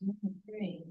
Great.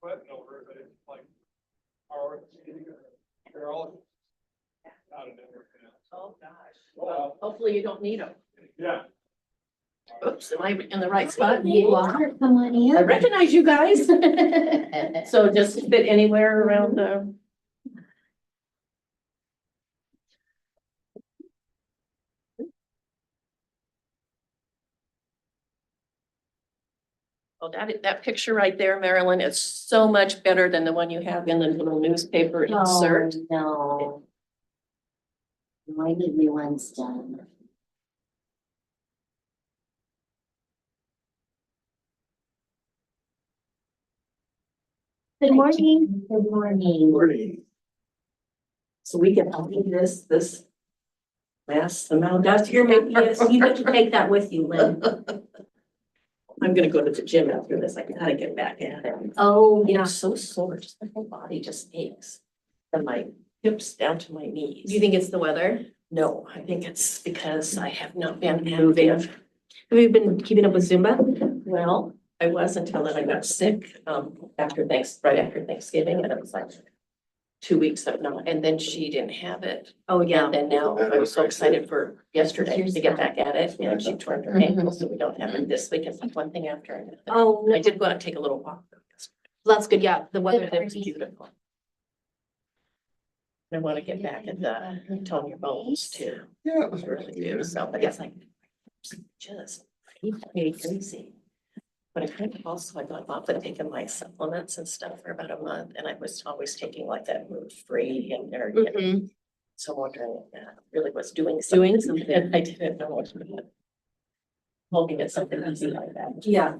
Sweating over it, but it's like our Carol out of everything else. Oh, gosh. Well, Hopefully you don't need them. yeah. Oops, am I in the right spot? You are, come on I in. recognize you guys. So just fit anywhere around the. Oh, that picture right there, Marilyn, is so much better than the one you have in the little newspaper insert. No. I need new ones done. Good morning. Good morning. So we can do this last amount of year. Yes, you get to take that with you, Lynn. I'm gonna go to the gym after this. I gotta get back at it. Oh, I'm so sore, just my whole body just aches. From my hips down to my knees. Do you think it's the weather? No, I think it's because I have not been active. Have you been keeping up with Zumba? Well, I was until then I got sick, right after Thanksgiving, and it was like 2 weeks of not, and then she didn't have it. Oh, yeah. And then now I was so excited for yesterday to get back at it, and she turned her ankle, so we don't have it this week. It's like one thing after another. Oh, no, I did go out and take a little walk. that's good. Yeah, the weather It there was was beautiful. I want to get back at the tone your bones too. Yeah. I really do, so, but it's like, just crazy. But I kind of also, I got off of taking my supplements and stuff for about a month, and I was always taking like that mood free and everything. Mhm. So I'm wondering if that really was doing Doing something. something. And I didn't know what to do. Hoping it's something easy like that. Yeah.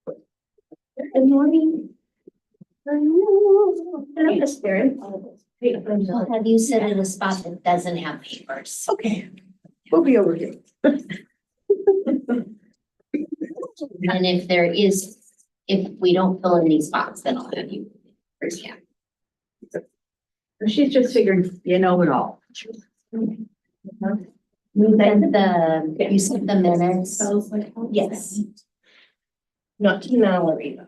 Good morning. Hello, Miss Barry. I'll have you sit in a spot that doesn't have papers. Okay, we'll be over here. And if there is, if we don't fill in any spots, then I'll have you. Yeah. She's just figuring, you know it all. You sent the minutes. Yes. Not to Mallory though.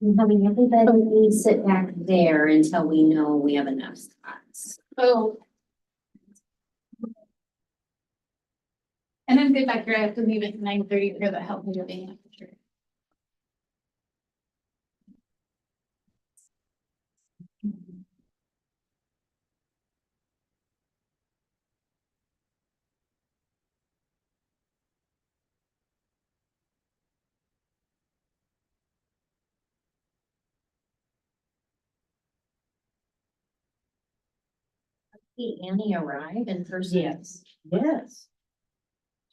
I'm having everybody sit back there until we know we have enough spots. Oh. And then get back here, I have to leave at 9:30 for the health and living. Did Annie arrive in person? Yes. Yes.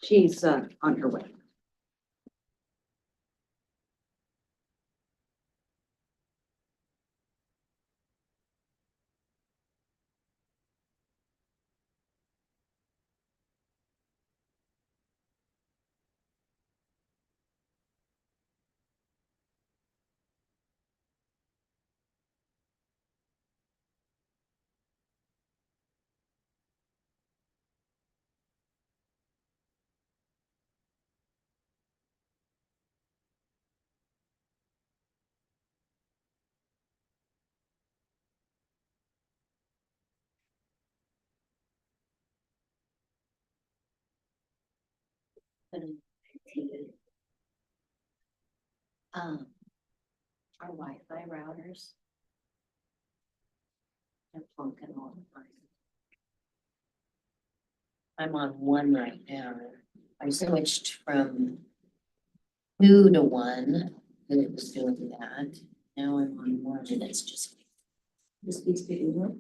She's on her way. put in our Wi-Fi routers. They're plunking all the time. I'm on one right now. I switched from 2 to 1, and it was doing that. Now I'm on 1 and it's just. This keeps picking up.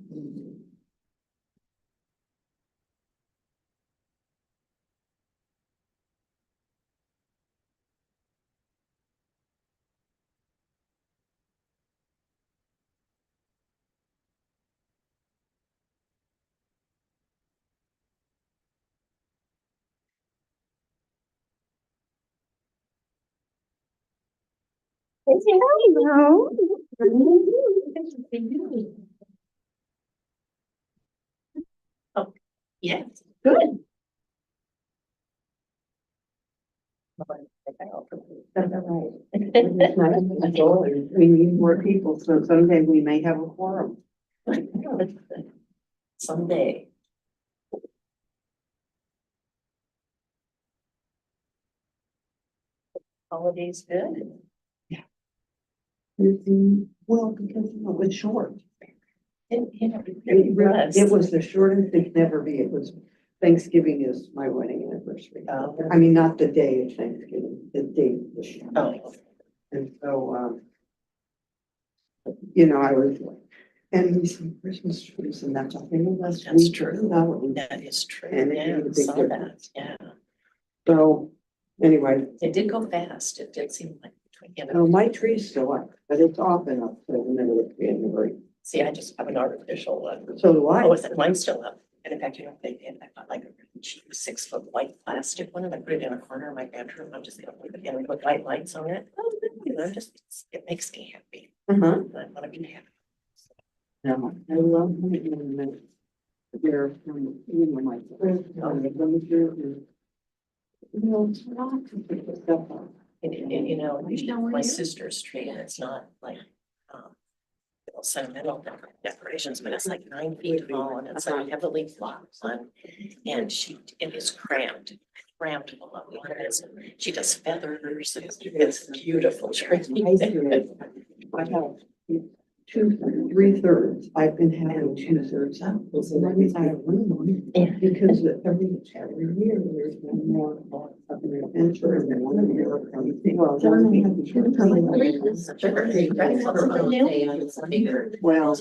Oh, yeah. Good. We need more people, so someday we may have a quorum. Someday. Holidays good. Well, because it was short. It It was the shortest it could ever be. It was Thanksgiving is my wedding anniversary. Oh. I mean, not the day of Thanksgiving, the date was short. Oh, And so, you know, I was like, and we see Christmas trees and that's all. That's true. No, that is true. And it Yeah, made a I big saw that. difference. Yeah, So, anyway, it did go fast. It did seem like, my tree's still up, but it's off and up to the middle of January. see, I just have an artificial one. So do I. Oh, is it? Mine's still up. And in fact, you know, they did, I got like a really cheap 6-foot white plastic one and I put it in a corner of my bedroom. I'm just gonna leave it in and put white lights on it. Oh, you know, it makes me happy. Uh-huh. I want to be happy. No, I love when they're, you know, my friends, you know, it's not to pick this stuff up. And, you know, my sister's tree, and it's not like, sentimental decorations, but it's like 9 feet tall and it's like heavily blocked on. And it is crammed full of ornaments. She does feathers. It's a beautiful tree. I have 3/3. I've been having 2/3 out. I have room on it. Because every year there's been more of an adventure and one year of everything. Well, well,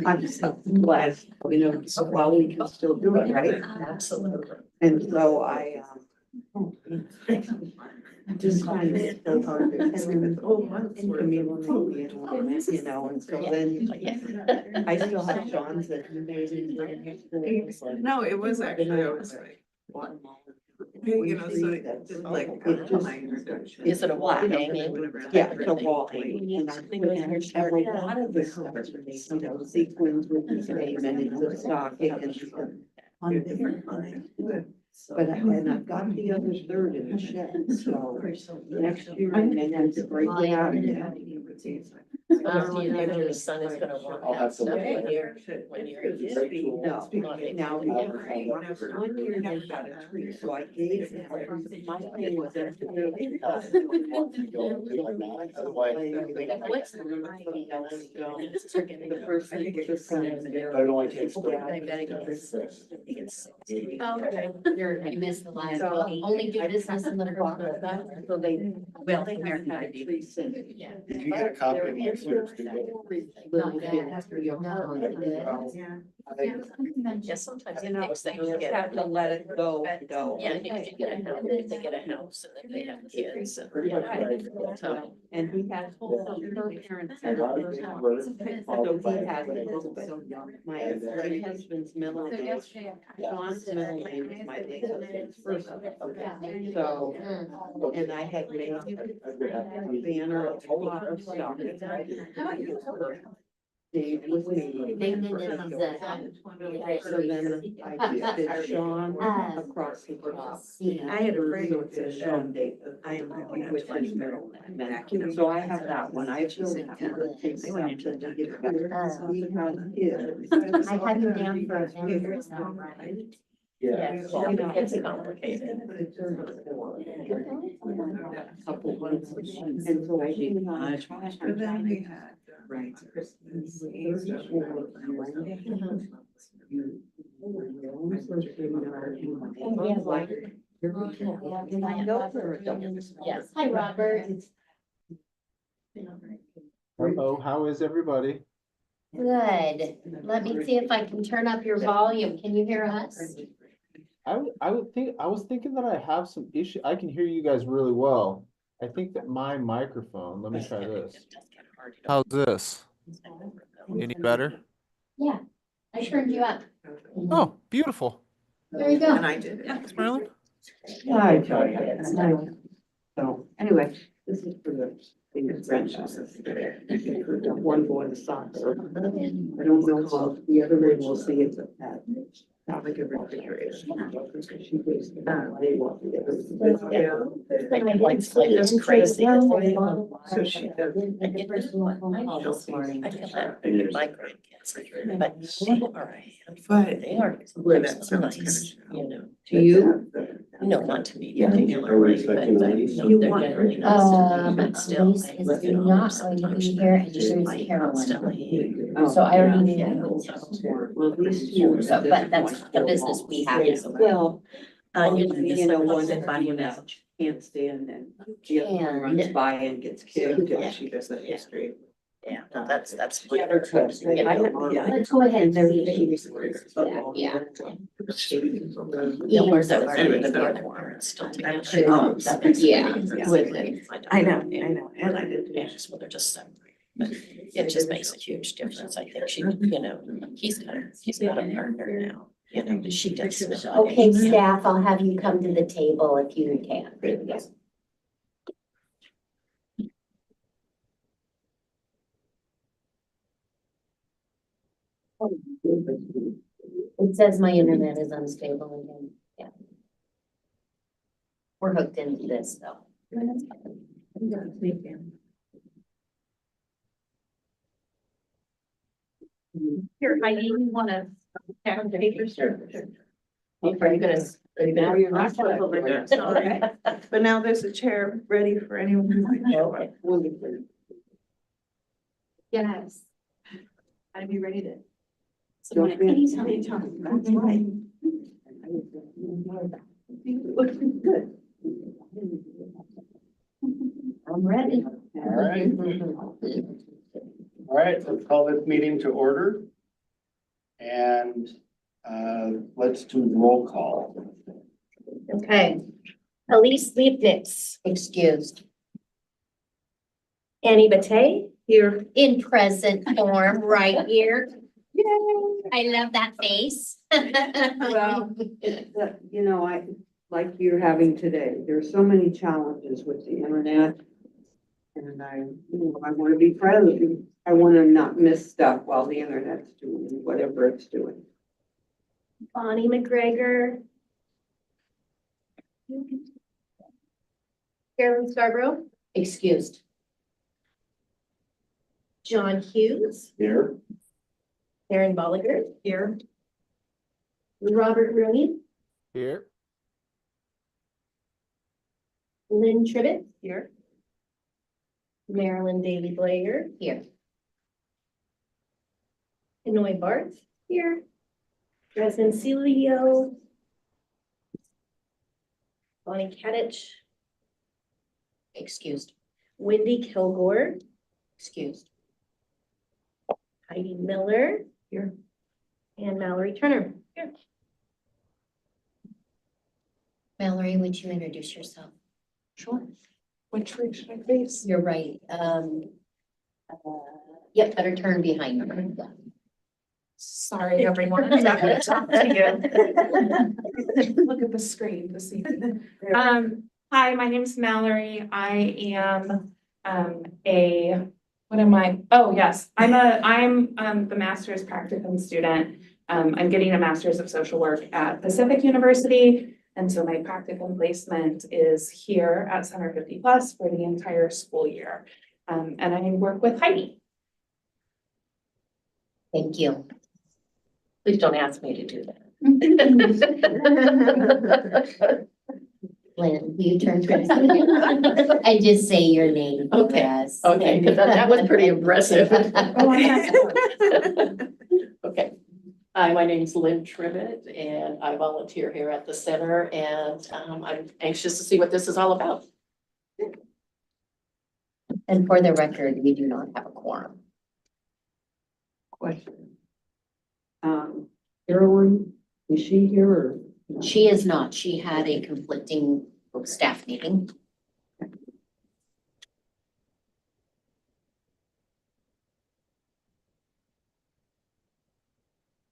I'm so glad, you know, while we can still do it, right? Absolutely. And so I, just kind of so hard to, you know, and so then I still have John's that he made in. No, it was actually, I was like, you know, so it did like. Is it a wall hanging? Yeah, it's a wall hanging, and I put in a lot of the stuff, you know, sequins with his name and it's a stocking and. On different lines. But I've got the other third in the shed, so next year I may have to break it out. Your son is gonna want I'll that have to stuff look at when you're. No, now, one year they got a tree, so I gave him, my thing was that. The first thing was just kind of. But it only takes. I missed the last, So- only do business in the first. So they. Well, American ID. If you get a copy of the excerpts, do Yeah, sometimes You it know, takes them you to just get. have to let it go, go. Yeah, and if you get a house, they get a house and then they have kids. and- Pretty much yeah. So, And he has, her parents. A lot of things were- So he has a little bit. My husband's middle So name, yesterday. John's middle name is my late husband's first name. So, and I had made a banner of a lot of stuff. Dave was me. Dave did it on So the- then I did Sean across the top. I had a friend So it says Sean Davis. I am With his middle name. So I have that one. I filled it out. Takes stuff to get it better. He has his. I had him down for a vendor, it's not right. Yeah. It's complicated. Couple ones, and so I did. But then we had. Right. Christmas Eve. Yes. Hi, Robert. Hello, how is everybody? Good. Let me see if I can turn up your volume. Can you hear us? I was thinking that I have some issue. I can hear you guys really well. I think that my microphone, let me try this. How's this? Any better? Yeah, I turned you up. Oh, beautiful. There you go. And I did. Thanks, Marilyn. I tell you, it's nice. So, anyway, this is for the grandchild. One boy in socks. I don't know how the other one will see it, but that. Like a refrigeration. They want the other. It's crazy. So she does. I get this one. I feel that with my grandkids, but they are a handful. But They are where that so sounds nice, kind you know. To you? No, not to me Yeah. particularly, but no, You they're want- generally nice to me, but still. Elise is not going to be here and she's Carolyn. Constantly. Oh, So I already Yeah. knew. Well, at least you. So, but that's the business we have. Well, You know, one that by you now. can't stand and the other one runs by and gets kicked. Yeah. She does that history. Yeah, no, that's. Yeah, they're close. You know, Yeah. Let's go ahead and And see. they're- Yeah. Yeah, where's that? Anyway, The so- other parents still I'm together. sure- That makes Yeah. it easy. With I know, Yeah. I know, and I did. Yeah, just, well, they're just separated, but it just makes a huge difference. I think she, you know, he's got a partner now, you know, but she does. Okay, staff, I'll have you come to the table if you can. Yes. It says my internet is unstable again. Yeah. We're hooked into this though. Here, Heidi, you wanna have papers? Are you gonna? Now you're not. That's all right. But now there's a chair ready for anyone who might show up. Yes. I'd be ready to. Don't be- Anytime. That's right. Good. I'm ready. All right. All right, let's call this meeting to order. And let's do roll call. Okay. Elise Leibniz, Excused. Annie Batey, Here in present form, right here. I love that face. Well, you know, like you're having today, there's so many challenges with the internet. And I want to be present. I want to not miss stuff while the internet's doing whatever it's doing. Bonnie McGregor, Carolyn Scarborough, Excused. John Hughes, Here. Karen Bolliger, here. Robert Rooney, Here. Lynn Tribbett, here. Marilyn Daly Blair, Here. Hanoi Barth, here. Dresden Celio. Bonnie Kadich, Excused. Wendy Kilgore, Excused. Heidi Miller, here. And Mallory Turner, here. Mallory, would you introduce yourself? Sure. Which way should I face? You're right. Yep, better turn behind you. Yeah. Sorry, everyone. I'm not gonna talk to you. Look at the screen this evening. Hi, my name's Mallory. I am, what am I? Oh, yes, I'm the master's practicum student. I'm getting a master's of social work at Pacific University. And so my practicum placement is here at Center 50 Plus for the entire school year. And I work with Heidi. Thank you. Please don't ask me to do that. Lynn, you turn to us. I just say your name for Okay, us. okay, because that was pretty impressive. Oh, Okay. Hi, my name's Lynn Tribbett and I volunteer here at the center and I'm anxious to see what this is all about. And for the record, we do not have a quorum. Question. Carolyn, is she here or? no? She is not. She had a conflicting staff meeting.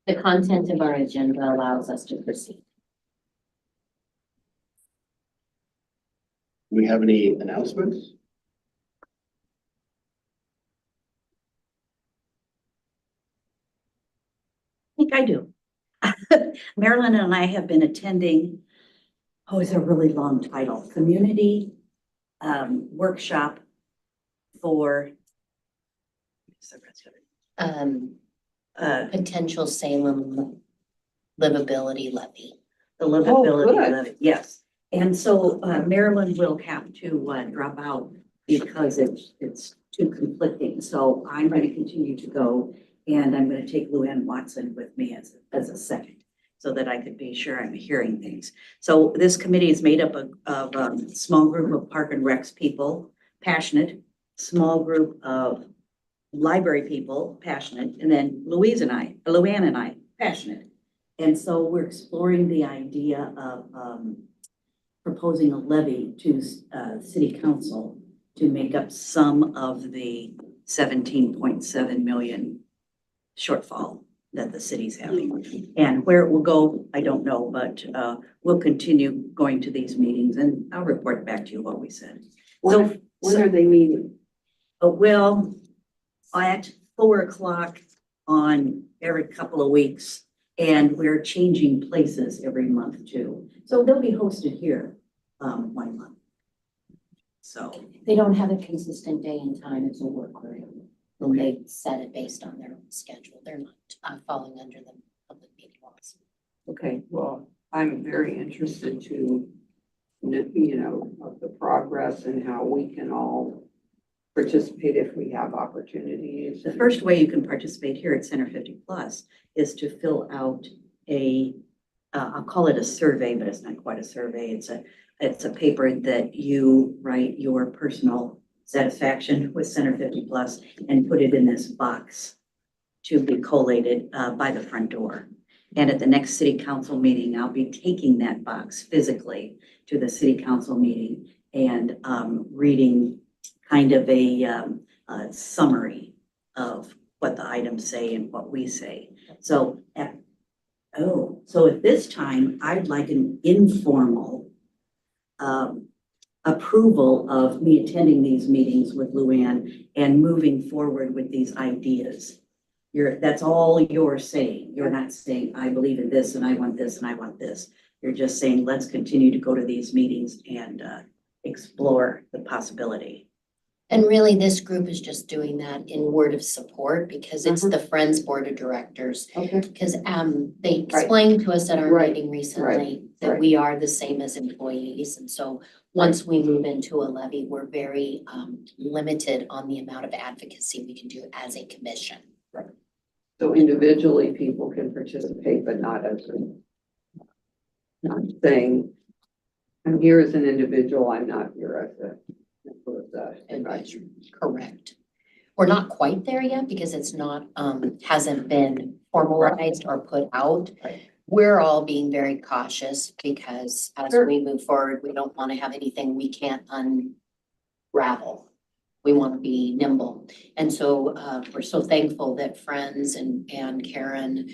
The content of our agenda allows us to proceed. Do we have any announcements? I think I do. Marilyn and I have been attending, it's a really long title, community workshop for what's the rest of it? Potential Salem livability levy. The livability good. of it, yes. And so Marilyn will have to drop out because it's too conflicting. So I'm going to continue to go and I'm going to take Luann Watson with me as a second so that I could be sure I'm hearing things. So this committee is made up of a small group of Park and Recs people, passionate, small group of library people, passionate, and then Luann and I, passionate. And so we're exploring the idea of proposing a levy to city council to make up some of the 17.7 million shortfall that the city's having. And where it will go, I don't know, but we'll continue going to these meetings and I'll report back to you what we said. When are they meeting? Well, at 4 o'clock on every couple of weeks, and we're changing places every month too. So they'll be hosted here 1 month. So They don't have a consistent day and time. It's a work room. And they set it based on their own schedule. They're not falling under the public meeting laws. Okay, well, I'm very interested to, of the progress and how we can all participate if we have opportunities. the first way you can participate here at Center 50 Plus is to fill out I'll call it a survey, but it's not quite a survey. It's a paper that you write your personal satisfaction with Center 50 Plus and put it in this box to be collated by the front door. And at the next city council meeting, I'll be taking that box physically to the city council meeting and reading kind of a summary of what the items say and what we say. So at this time, I'd like an informal approval of me attending these meetings with Luann and moving forward with these ideas. That's all you're saying. You're not saying, I believe in this and I want this and I want this. You're just saying, let's continue to go to these meetings and explore the possibility. And really, this group is just doing that in word of support because it's the Friends Board of Directors. Okay. Because they explained to us at our Right. meeting recently that Right. we are the same as employees. And so once we move into a levy, we're very limited on the amount of advocacy we can do as a commission. So individually, people can participate, but not not saying, I'm here as an individual, I'm not here as a advisor. Correct. We're not quite there yet because it's not, hasn't been formalized or put out. Right. We're all being very cautious because as Sure. we move forward, we don't want to have anything we can't unravel. We want to be nimble. And so we're so thankful that Friends and Karen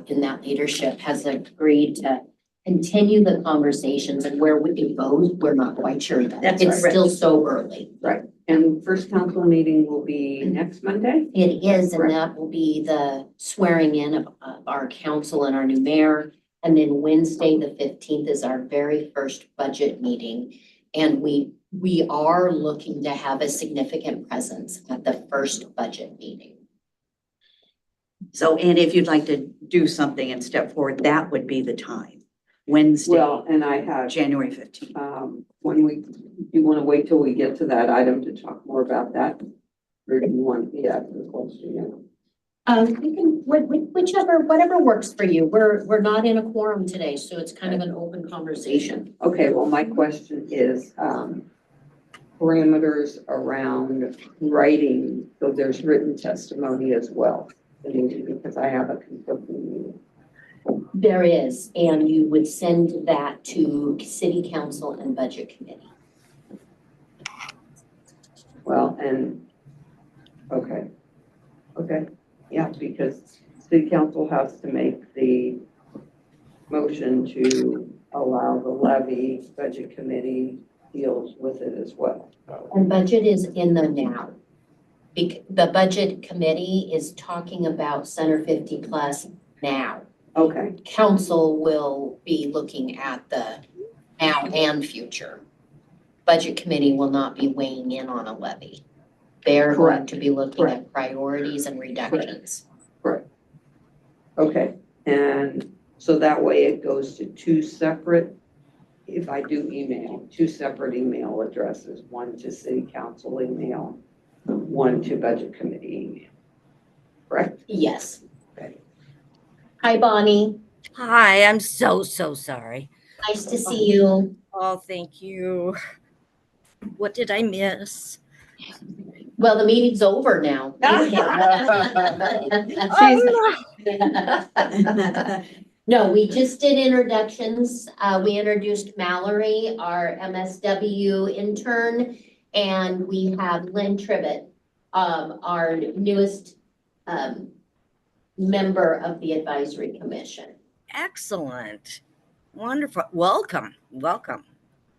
in that leadership has agreed to continue the conversations, and where it goes, we're not quite sure yet. That's It's right. still so early. And first council meeting will be next Monday? It is, and Right. that will be the swearing in of our council and our new mayor. And then Wednesday, the 15th is our very first budget meeting. And we are looking to have a significant presence at the first budget meeting. So, and if you'd like to do something and step forward, that would be the time. Wednesday, Well, and I have, January 15th. when we, you want to wait till we get to that item to talk more about that? Or do you want to ask the question? You can, whichever, whatever works for you. We're not in a quorum today, so it's kind of an open conversation. Okay, well, my question is, parameters around writing, so there's written testimony as well. Because I have a conflicting meeting. There is, and you would send that to city council and budget committee. Well, and, okay, yeah, because city council has to make the motion to allow the levy, budget committee deals with it as well. And budget is in the now. The budget committee is talking about Center 50 plus now. Okay, Council will be looking at the now and future. Budget committee will not be weighing in on a levy. They're going Correct. to be looking at priorities and reductions. okay, and so that way it goes to two separate, if I do email, two separate email addresses, one to city council email, one to budget committee email. Correct? Yes. Okay. Hi, Bonnie. Hi, I'm so sorry. Nice to see you. Oh, thank you. What did I miss? Well, the meeting's over now. No, we just did introductions. We introduced Mallory, our MSW intern, and we have Lynn Tribbett, our newest member of the advisory commission. Excellent. Wonderful. Welcome.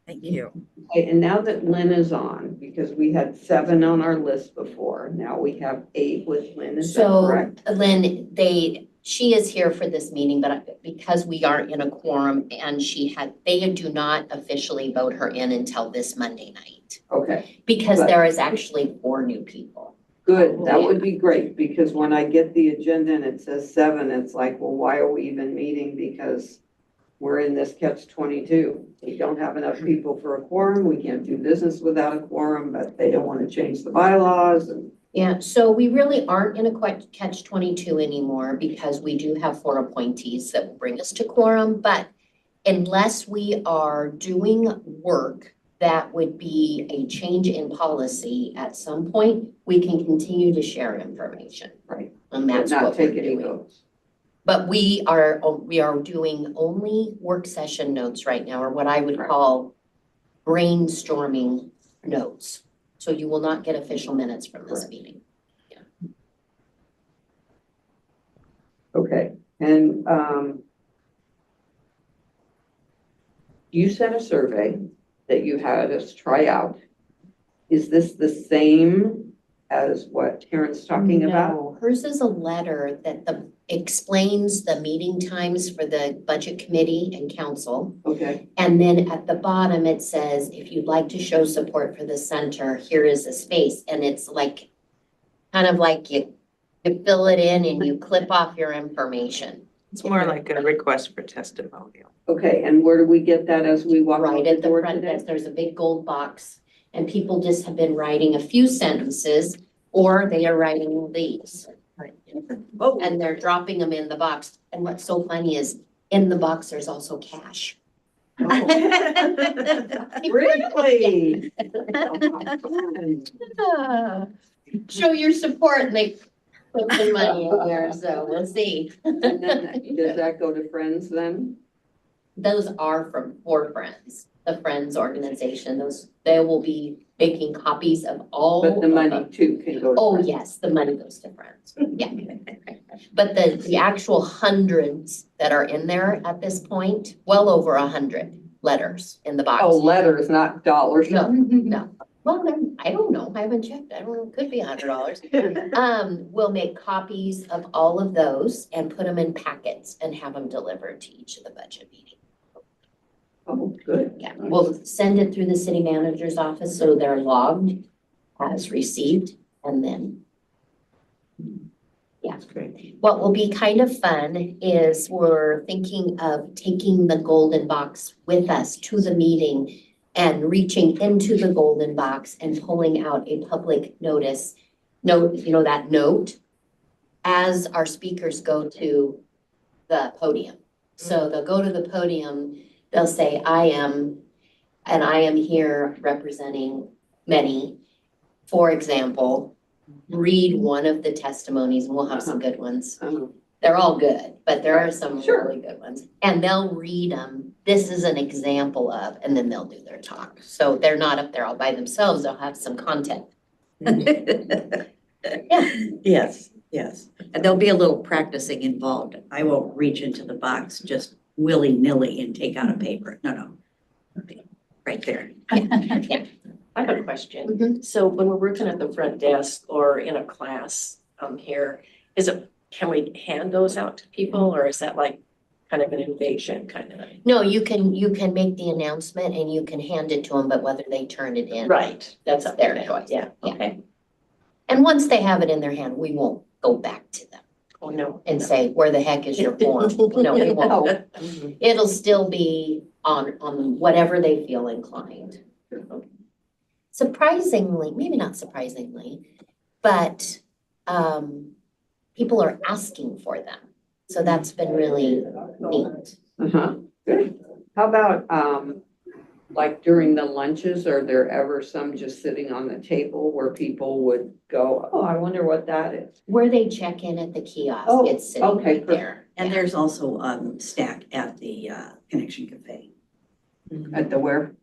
Thank you. Okay, and now that Lynn is on, because we had 7 on our list before, now we have 8 with Lynn, is that So correct? Lynn, she is here for this meeting, but because we aren't in a quorum and they do not officially vote her in until this Monday night. Okay, Because But- there is actually 4 new people. good, that would be great, because when I get the agenda and it says 7, it's like, well, why are we even meeting? Because we're in this catch-22. We don't have enough people for a quorum, we can't do business without a quorum, but they don't want to change the bylaws and. Yeah, so we really aren't in a catch-22 anymore because we do have 4 appointees that will bring us to quorum, but unless we are doing work that would be a change in policy at some point, we can continue to share information. Right. And that's Not what we're take any doing. votes. But we are doing only work session notes right now, or what I would Right. call brainstorming notes. So you will not get official minutes from this Correct. meeting. Okay, and you sent a survey that you had us try out. Is this the same as what Karen's talking about? No, hers is a letter that explains the meeting times for the budget committee and council. Okay, And then at the bottom, it says, if you'd like to show support for the center, here is a space. And it's like, kind of like you fill it in and you clip off your information. It's more like a request for testimonial. okay, and where do we get that as we walk out Right the at the door front today? desk, there's a big gold box. And people just have been writing a few sentences, or they are writing these. Oh, And they're dropping them in the box. And what's so funny is, in the box, there's also cash. really? Show your support, and they put the money in there, so we'll see. And then, does that go to friends then? Those are for Friends, the Friends organization. They will be making copies of all. But the of money them. too can go to Oh, friends. yes, the money goes to Friends, yeah. But the actual hundreds that are in there at this point, well over 100 letters in the box. Oh, letters, not dollars. No, no. Well, I don't know. I haven't checked. I don't know. It could be $100. We'll make copies of all of those and put them in packets and have them delivered to each of the budget meetings. Oh, good. Yeah, we'll send it through the city manager's office so they're logged as received, and then Yeah. Great. What will be kind of fun is we're thinking of taking the golden box with us to the meeting and reaching into the golden box and pulling out a public notice, note, you know, that note as our speakers go to the podium. So they'll go to the podium, they'll say, I am here representing many. For example, read one of the testimonies, and we'll have some good ones. They're all good, but there are some really good ones. And they'll read them. This is an example of, and then they'll do their talk. So they're not up there all by themselves. They'll have some content. Yes, yes. And there'll be a little practicing involved. I won't reach into the box just willy-nilly and take out a paper. No. Right there. Yeah. I have a question. So when we're working at the front desk or in a class here, can we hand those out to people, or is that like kind of an invasion kind of? No, you can make the announcement and you can hand it to them, but whether they turn it in. Right, that's It's their their choice. Yeah, okay. And once they have it in their hand, we won't go back to them Oh, no. and say, where the heck is your form? No, we won't. It'll still be on whatever they feel inclined. Surprisingly, maybe not surprisingly, but people are asking for them. So that's been really neat. Good. How about, like during the lunches, are there ever some just sitting on the table where people would go, oh, I wonder what that is? Where they check in at the kiosk, Oh, it's sitting okay, right there. And Yeah. there's also stack at the Connection Cafe. At the where?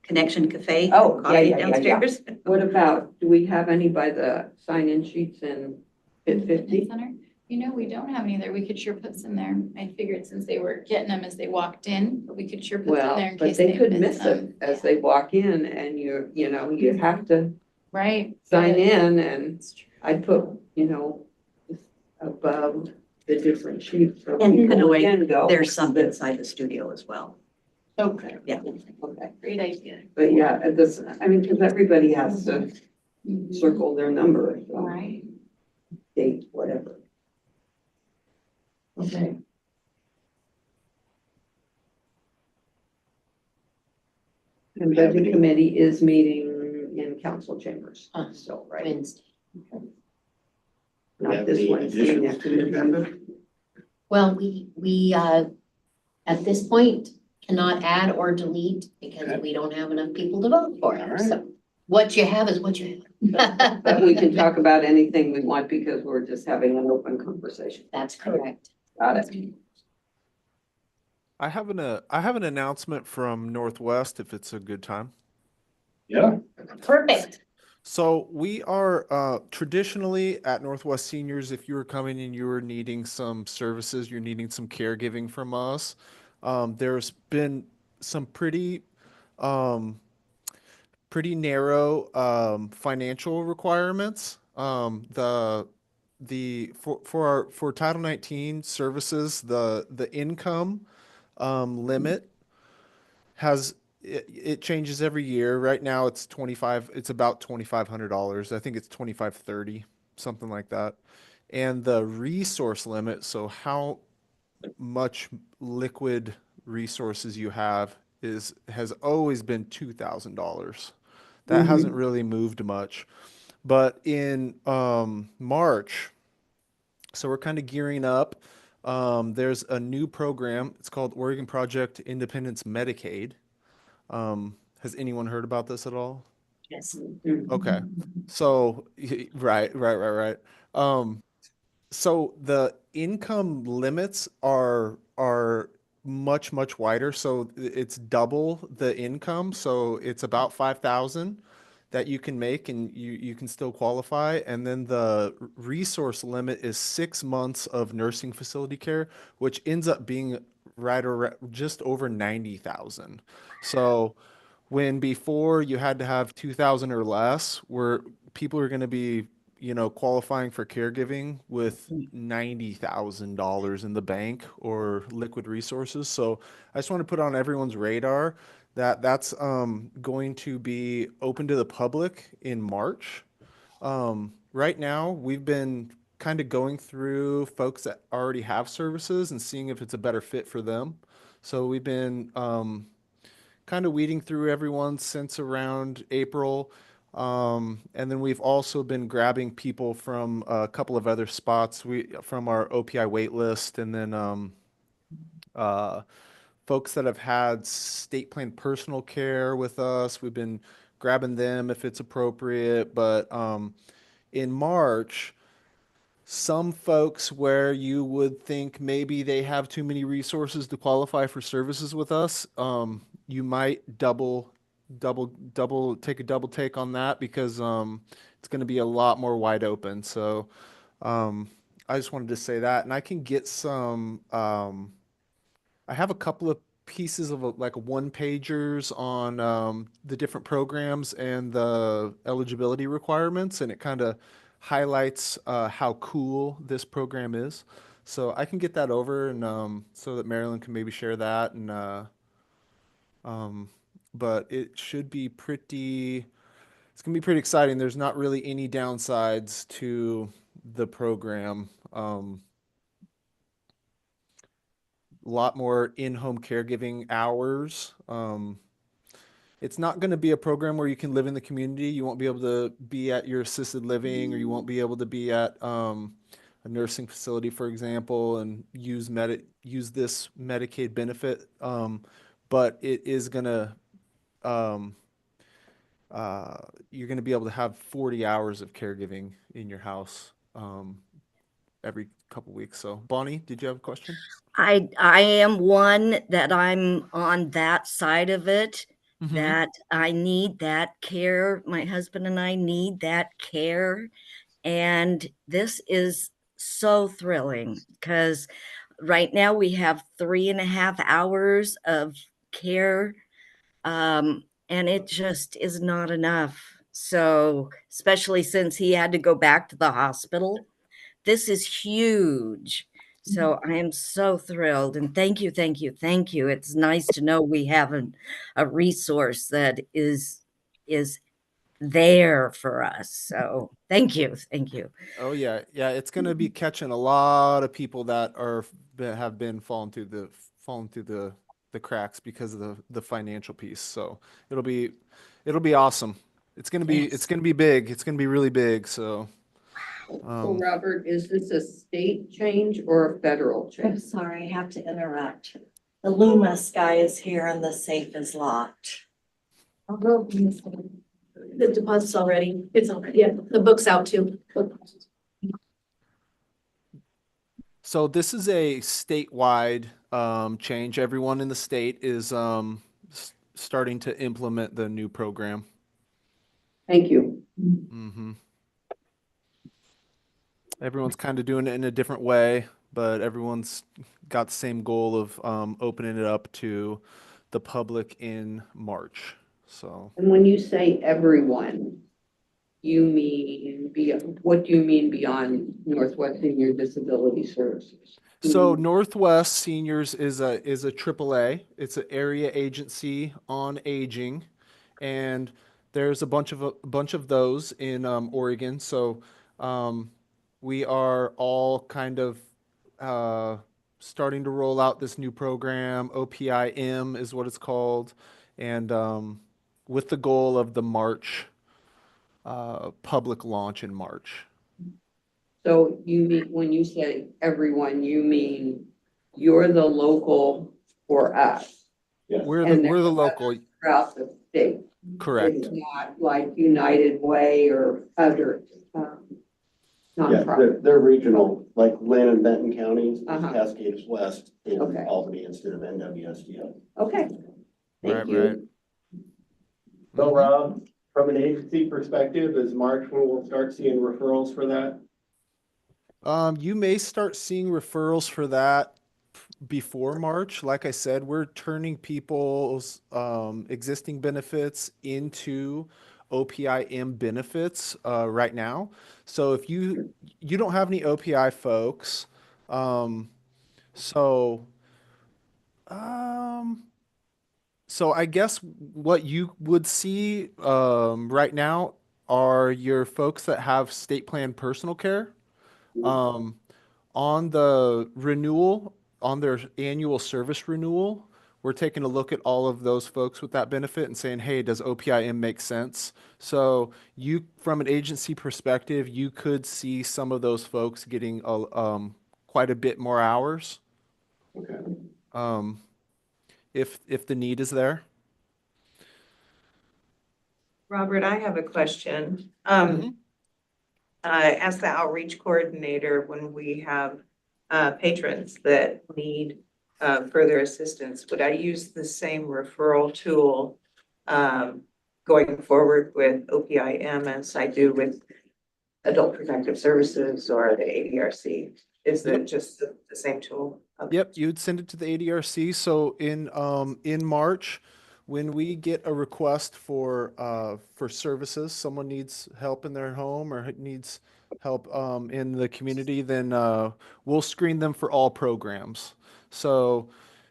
Connection Cafe. Oh, coffee yeah. downstairs. What about, do we have any by the sign-in sheets in Fit 50? Center. You know, we don't have any there. We could sure put some there. I figured since they were getting them as they walked in, but we could sure put them Well, there in but case they could miss miss it as they walk in and you have to Right. sign in, and I'd put, just above the different sheets. so And people Pinoy, can go. there's some inside the studio as well. Okay. Yeah. Okay, Great idea. but yeah, because everybody has to circle their number, so Right. date, whatever. Okay. And budget committee is meeting in council chambers, so, right? Wednesday. Not this Wednesday, next Wednesday. Well, we at this point cannot add or delete because we don't have enough people to vote for it. So what you have is what you have. But we can talk about anything we want because we're just having an open conversation. That's correct. Got it. I have an announcement from Northwest if it's a good time. Yeah. Perfect. So we are traditionally at Northwest Seniors, if you were coming and you were needing some services, you're needing some caregiving from us. There's been some pretty narrow financial requirements. For Title 19 services, the income limit it changes every year. Right now it's about $2,500. I think it's $2,530, something like that. And the resource limit, so how much liquid resources you have has always been $2,000. That hasn't really moved much. But in March, so we're kind of gearing up. There's a new program. It's called Oregon Project Independence Medicaid. Has anyone heard about this at all? Yes. Okay. So, right. So the income limits are much wider. So it's double the income. So it's about 5,000 that you can make and you can still qualify. And then the resource limit is 6 months of nursing facility care, which ends up being right around just over 90,000. So when before you had to have 2,000 or less, where people are going to be, qualifying for caregiving with $90,000 in the bank or liquid resources. So I just want to put on everyone's radar that that's going to be open to the public in March. Right now, we've been kind of going through folks that already have services and seeing if it's a better fit for them. So we've been kind of weeding through everyone since around April. And then we've also been grabbing people from a couple of other spots from our OPI wait list, and then uh, folks that have had state plan personal care with us. We've been grabbing them if it's appropriate. But in March, some folks where you would think maybe they have too many resources to qualify for services with us, you might take a double take on that, because it's going to be a lot more wide open. So I just wanted to say that, and I can get some. I have a couple of pieces of like one pagers on the different programs and the eligibility requirements, and it kind of highlights how cool this program is. So I can get that over, and so that Marilyn can maybe share that, and but it should be pretty. It's gonna be pretty exciting. There's not really any downsides to the program. A lot more in-home caregiving hours. It's not going to be a program where you can live in the community. You won't be able to be at your assisted living, or you won't be able to be at a nursing facility, for example, and use this Medicaid benefit. But it is going to you're going to be able to have 40 hours of caregiving in your house every couple weeks. So, Bonnie, did you have a question? I am one that I'm on that side of it, that I need that care. My husband and I need that care. And this is so thrilling because right now we have 3.5 hours of care. And it just is not enough. So, especially since he had to go back to the hospital, this is huge. So I am so thrilled, and thank you, thank you, thank you. It's nice to know we have a resource that is there for us. So thank you, thank you. Oh yeah, yeah. It's going to be catching a lot of people that have been falling through the cracks because of the financial piece. So it'll be awesome. It's gonna be big. It's gonna be really big. So. So Robert, is this a state change or a federal I'm change? sorry, I have to interrupt. The Loomis guy is here and the safe is locked. I'll go. The deposit's already, it's already, yeah, the book's out too. So this is a statewide change. Everyone in the state is starting to implement the new program. Thank you. Mm-hmm. Everyone's kind of doing it in a different way, but everyone's got the same goal of opening it up to the public in March. So. And when you say everyone, you mean what do you mean beyond Northwest Senior Disability Services? So Northwest Seniors is a AAA. It's an area agency on aging, and there's a bunch of those in Oregon. So we are all kind of starting to roll out this new program. OPIM is what it's called, and with the goal of the March public launch in March. So you mean, when you say everyone, you mean you're the local for us? We're And the there's local. throughout the state. Correct. It's not like United Way or other Yeah, nonprofit. they're regional, like Lynn and Benton counties, Uh-huh. Cascades West in Okay. Albany instead of NWSDL. Okay. Thank Right, you. right. So Rob, from an agency perspective, is March when we'll start seeing referrals for that? You may start seeing referrals for that before March. Like I said, we're turning people's existing benefits into OPIM benefits right now. So if you don't have any OPI folks, so I guess what you would see right now are your folks that have state plan personal care. On the renewal, on their annual service renewal, we're taking a look at all of those folks with that benefit and saying, hey, does OPIM make sense? So you, from an agency perspective, you could see some of those folks getting quite a bit more hours. Okay. If the need is there. Robert, I have a question. Mhm. As the outreach coordinator, when we have patrons that need further assistance, would I use the same referral tool going forward with OPIM as I do with Adult Protective Services or the ADRC? Is it just the same tool? Okay. Yep, you'd send it to the ADRC. So in March, when we get a request for services, someone needs help in their home or needs help in the community, then we'll screen them for all programs. So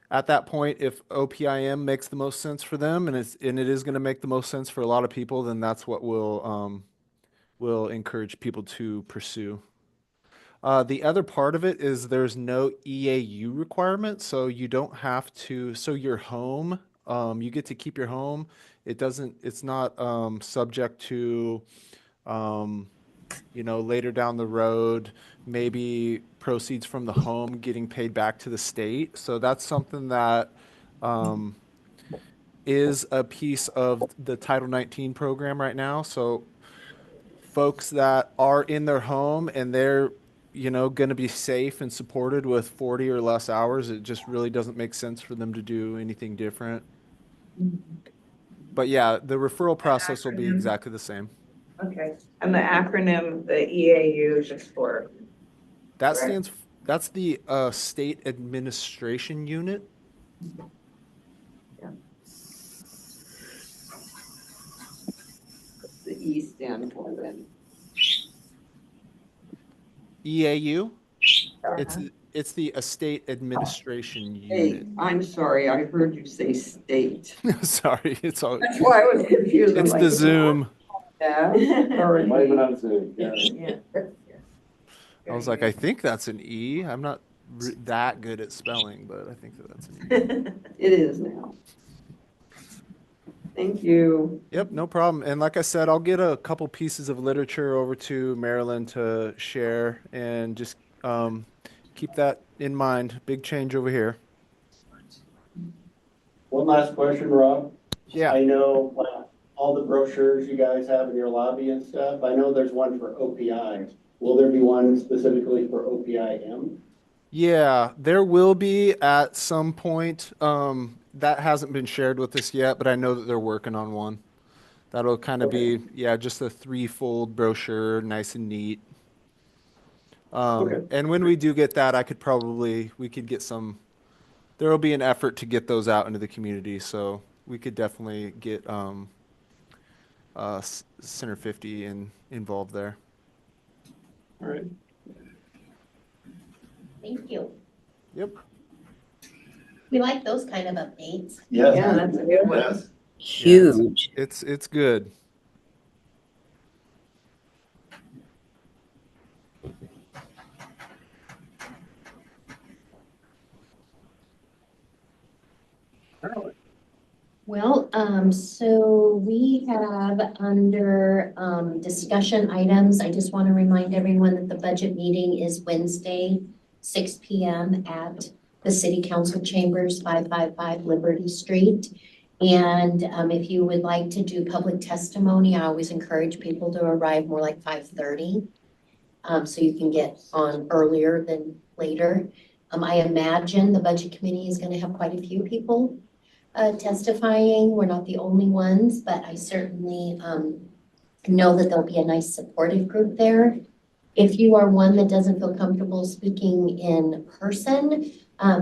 at that point, if OPIM makes the most sense for them, and it is going to make the most sense for a lot of people, then that's what we'll encourage people to pursue. The other part of it is there's no EAU requirement, so you don't have to, so your home, you get to keep your home. It's not subject to, later down the road, maybe proceeds from the home getting paid back to the state. So that's something that is a piece of the Title 19 program right now. So folks that are in their home and they're going to be safe and supported with 40 or less hours, it just really doesn't make sense for them to do anything different. But yeah, the referral process will be exactly the same. Okay, and the acronym, the EAU, just for? That stands, that's the State Administration Unit. Yeah. The E stand for then. EAU? It's the Estate Administration Hey, Unit. I'm sorry, I heard you say state. Sorry, it's all. That's why I was confused. I'm It's like, the Zoom. Yeah. Sorry. Blame it on Zoom. Yeah. Yeah. I was like, I think that's an E. I'm not that good at spelling, but I think that's an E. It is now. Thank you. Yep, no problem. And like I said, I'll get a couple pieces of literature over to Marilyn to share and just keep that in mind. Big change over here. One last question, Rob. Yeah. I know all the brochures you guys have in your lobby and stuff. I know there's one for OPI. Will there be one specifically for OPIM? Yeah, there will be at some point. That hasn't been shared with us yet, but I know that they're working on one. That'll kind of be, just a threefold brochure, nice and neat. And when we do get that, we could get some, there will be an effort to get those out into the community. So we could definitely get Center 50 involved there. All right. Thank you. Yep. We like those kind of updates. Yes. Yeah, that's a good one. Yes. Huge. It's good. Well, so we have under discussion items, I just want to remind everyone that the budget meeting is Wednesday, 6 p.m. at the City Council Chambers, 555 Liberty Street. And if you would like to do public testimony, I always encourage people to arrive more like 5:30. So you can get on earlier than later. I imagine the Budget Committee is going to have quite a few people testifying. We're not the only ones, but I certainly know that there'll be a nice supportive group there. If you are one that doesn't feel comfortable speaking in person,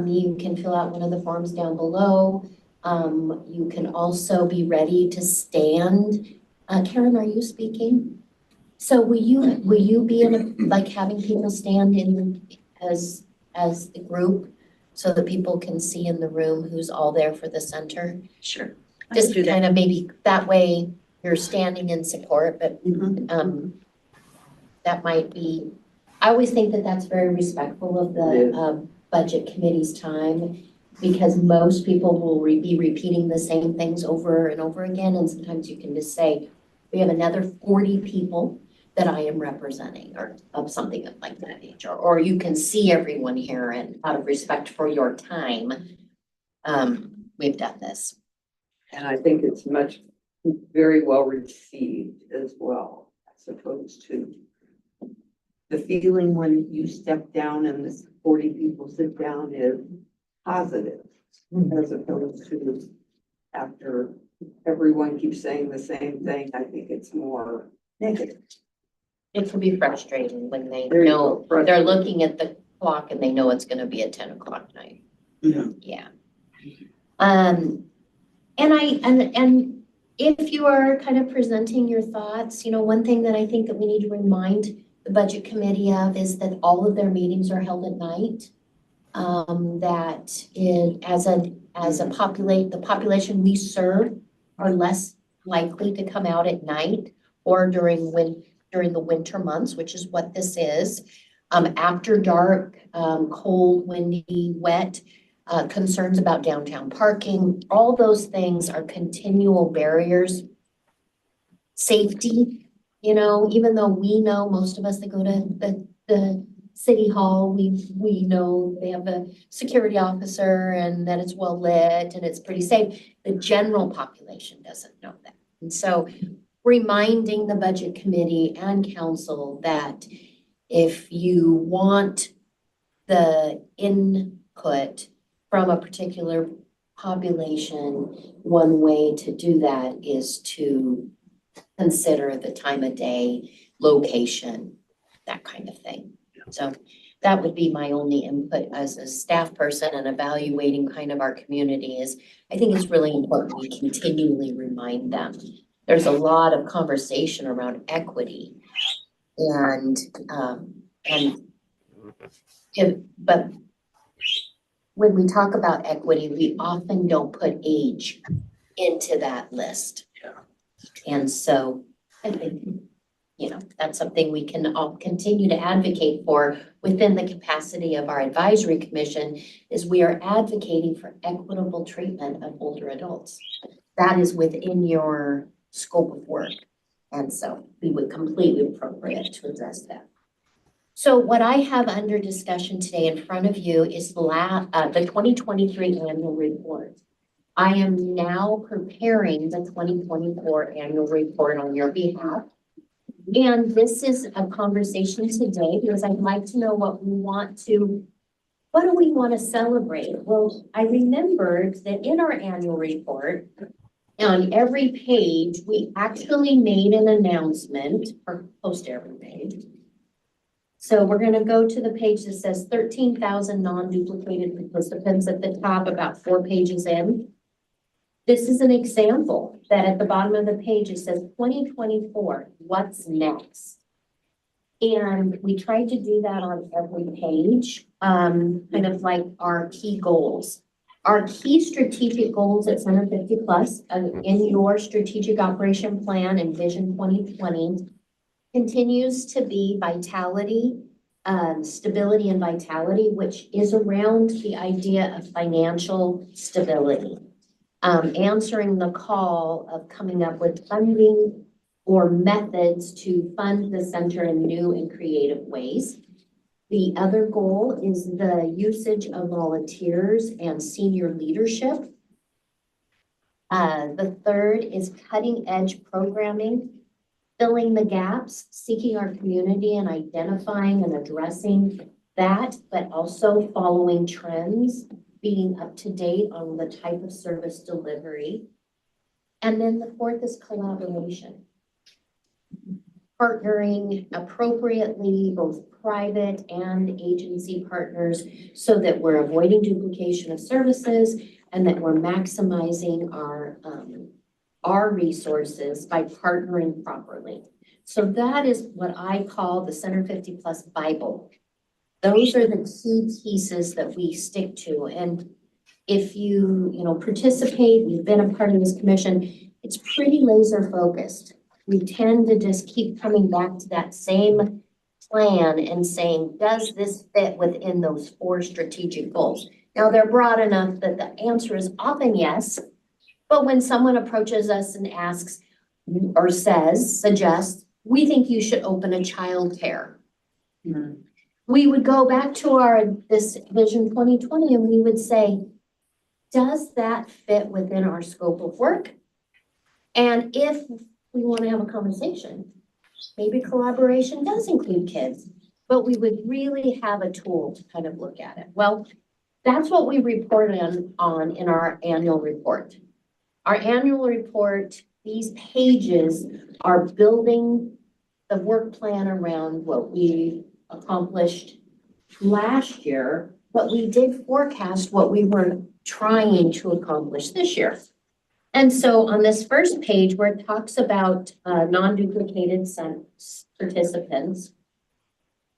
you can fill out one of the forms down below. You can also be ready to stand. Karen, are you speaking? So will you be in like having people stand in as the group so that people can see in the room who's all there for the center? Sure. Just kind of maybe that way you're standing in support, but that might be, I always think that that's very respectful of It the is. budget committee's time, because most people will be repeating the same things over and over again, and sometimes you can just say, we have another 40 people that I am representing, or of something like that nature, or you can see everyone here, and out of respect for your time, we've done this. And I think it's very well received as well, as opposed to the feeling when you step down and the 40 people sit down is positive, as opposed to after everyone keeps saying the same thing, I think it's more negative. It can be frustrating when they There you know, go, they're frustrating. looking at the clock and they know it's gonna be at 10 o'clock night. Yeah. Yeah. And if you are kind of presenting your thoughts, one thing that I think that we need to remind the budget committee of is that all of their meetings are held at night. The population we serve are less likely to come out at night or during the winter months, which is what this is. After dark, cold, windy, wet, concerns about downtown parking, all those things are continual barriers. Safety, even though we know, most of us that go to the city hall, we know they have a security officer and that it's well lit and it's pretty safe. The general population doesn't know that. And so reminding the budget committee and council that if you want the input from a particular population, one way to do that is to consider the time of day, location, that kind of thing. So that would be my only input as a staff person and evaluating kind of our community is, I think it's really important we continually remind them. There's a lot of conversation around equity but when we talk about equity, we often don't put age into that list. And so I think, that's something we can all continue to advocate for within the capacity of our advisory commission is we are advocating for equitable treatment of older adults. That is within your scope of work. And so we would completely appropriate to address that. So what I have under discussion today in front of you is the 2023 annual report. I am now preparing the 2024 annual report on your behalf. And this is a conversation today because I'd like to know what do we want to celebrate? Well, I remembered that in our annual report, on every page, we actually made an announcement, or close to every page. So we're going to go to the page that says 13,000 non-duplicated participants at the top, about 4 pages in. This is an example that at the bottom of the page, it says 2024, what's next? And we tried to do that on every page, kind of like our key goals. Our key strategic goals at Center 50 Plus in your strategic operation plan and Vision 2020 continues to be vitality, stability and vitality, which is around the idea of financial stability. Answering the call of coming up with funding or methods to fund the center in new and creative ways. The other goal is the usage of volunteers and senior leadership. The third is cutting edge programming, filling the gaps, seeking our community and identifying and addressing that, but also following trends, being up to date on the type of service delivery. And then the fourth is collaboration. Partnering appropriately, both private and agency partners, so that we're avoiding duplication of services and that we're maximizing our resources by partnering properly. So that is what I call the Center 50 Plus Bible. Those are the key pieces that we stick to. And if you participate, you've been a part of this commission, it's pretty laser focused. We tend to just keep coming back to that same plan and saying, does this fit within those 4 strategic goals? Now, they're broad enough that the answer is often yes, but when someone approaches us and asks or suggests, we think you should open a childcare. We would go back to this Vision 2020 and we would say, does that fit within our scope of work? And if we want to have a conversation, maybe collaboration does include kids, but we would really have a tool to kind of look at it. Well, that's what we report on in our annual report. Our annual report, these pages are building the work plan around what we accomplished last year, but we did forecast what we were trying to accomplish this year. And so on this first page where it talks about non-duplicated participants,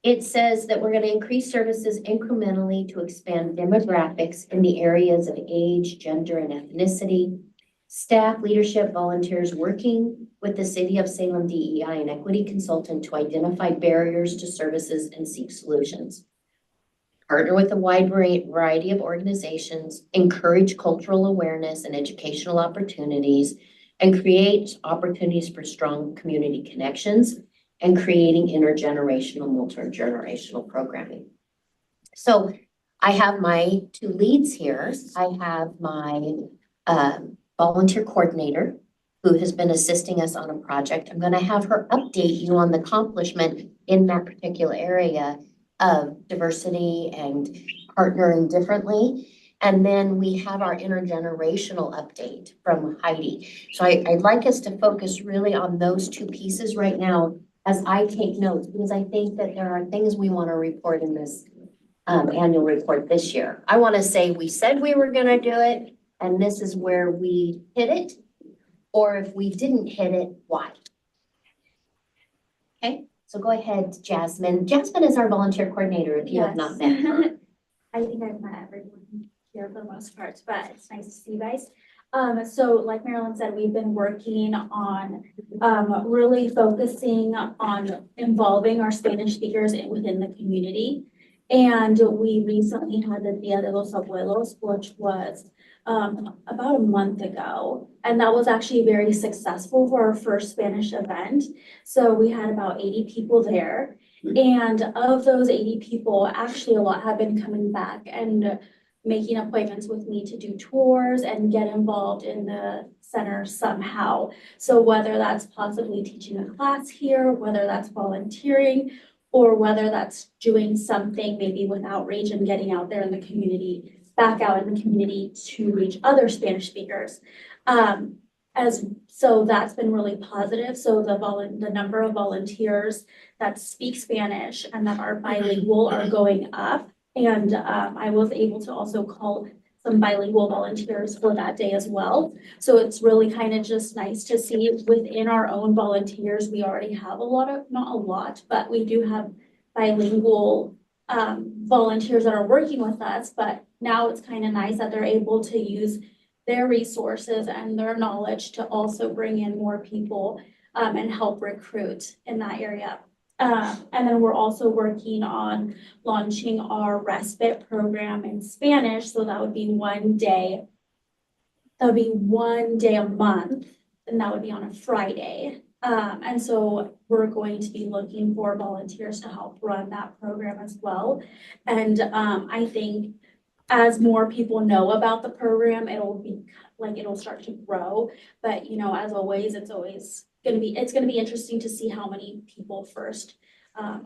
it says that we're going to increase services incrementally to expand demographics in the areas of age, gender, and ethnicity. Staff, leadership, volunteers working with the City of Salem DEI and Equity Consultant to identify barriers to services and seek solutions. Partner with a wide variety of organizations, encourage cultural awareness and educational opportunities, and create opportunities for strong community connections and creating intergenerational, multi-generational programming. So I have my 2 leads here. I have my volunteer coordinator who has been assisting us on a project. I'm going to have her update you on the accomplishment in that particular area of diversity and partnering differently. And then we have our intergenerational update from Heidi. So I'd like us to focus really on those 2 pieces right now as I take notes, because I think that there are things we want to report in this annual report this year. I want to say we said we were going to do it, and this is where we hit it. Or if we didn't hit it, why? Okay. So go ahead, Jasmine. Jasmine is our volunteer coordinator, if you have not met her. I think I've met everyone here for the most part, but it's nice to see you guys. So like Marilyn said, we've been working on really focusing on involving our Spanish speakers within the community. And we recently had the Dia de los Abuelos, which was about a month ago. And that was actually very successful for our first Spanish event. So we had about 80 people there. And of those 80 people, actually a lot have been coming back and making appointments with me to do tours and get involved in the center somehow. So whether that's possibly teaching a class here, whether that's volunteering, or whether that's doing something maybe with outreach and getting out there in the community, back out in the community to reach other Spanish speakers. So that's been really positive. So the number of volunteers that speak Spanish and that are bilingual are going up. And I was able to also call some bilingual volunteers for that day as well. So it's really kind of just nice to see within our own volunteers, we already have not a lot, but we do have bilingual volunteers that are working with us. But now it's kind of nice that they're able to use their resources and their knowledge to also bring in more people and help recruit in that area. And then we're also working on launching our respite program in Spanish. So that would be one day. That would be one day a month, and that would be on a Friday. And so we're going to be looking for volunteers to help run that program as well. And I think as more people know about the program, it'll start to grow. But as always, it's going to be interesting to see how many people first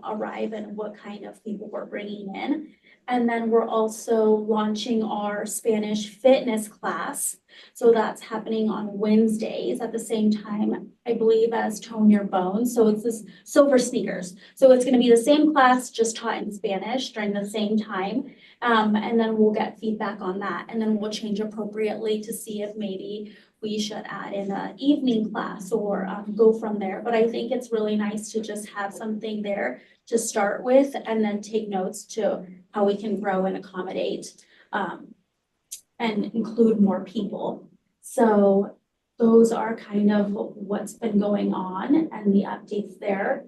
arrive and what kind of people we're bringing in. And then we're also launching our Spanish fitness class. So that's happening on Wednesdays at the same time, I believe, as Tone Your Bones. So it's this Silver Sneakers. So it's going to be the same class, just taught in Spanish during the same time. And then we'll get feedback on that. And then we'll change appropriately to see if maybe we should add in an evening class or go from there. But I think it's really nice to just have something there to start with and then take notes to how we can grow and accommodate and include more people. So those are kind of what's been going on and the updates there.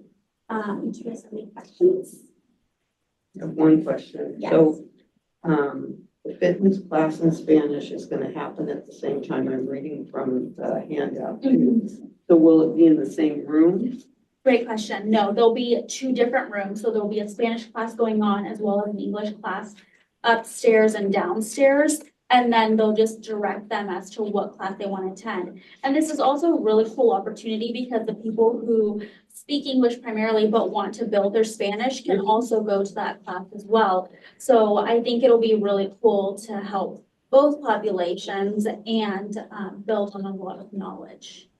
Do you guys have any questions? I have one question. Yes. So, the fitness class in Spanish is gonna happen at the same time I'm reading from the handout too. So will it be in the same room? Great question. No, there'll be two different rooms. So there'll be a Spanish class going on as well as an English class upstairs and downstairs. And then they'll just direct them as to what class they want to attend. And this is also a really cool opportunity because the people who speak English primarily but want to build their Spanish can also go to that class as well. So I think it'll be really cool to help both populations and build on a lot of knowledge.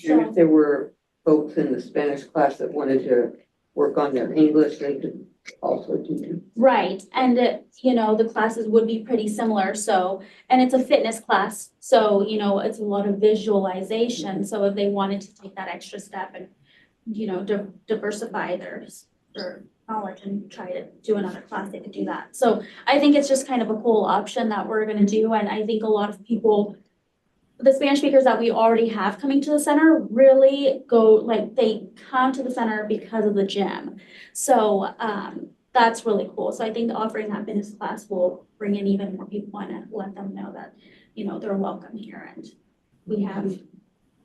And if there were folks in the Spanish class that wanted to work on their English, they could also do. Right, and the classes would be pretty similar, so, and it's a fitness class, so, it's a lot of visualization, so if they wanted to take that extra step and, diversify their knowledge and try to do another class, they could do that. So I think it's just kind of a cool option that we're gonna do, and I think a lot of people, the Spanish speakers that we already have coming to the center really they come to the center because of the gym. So that's really cool. So I think offering that fitness class will bring in even more people and let them know that, they're welcome here and we have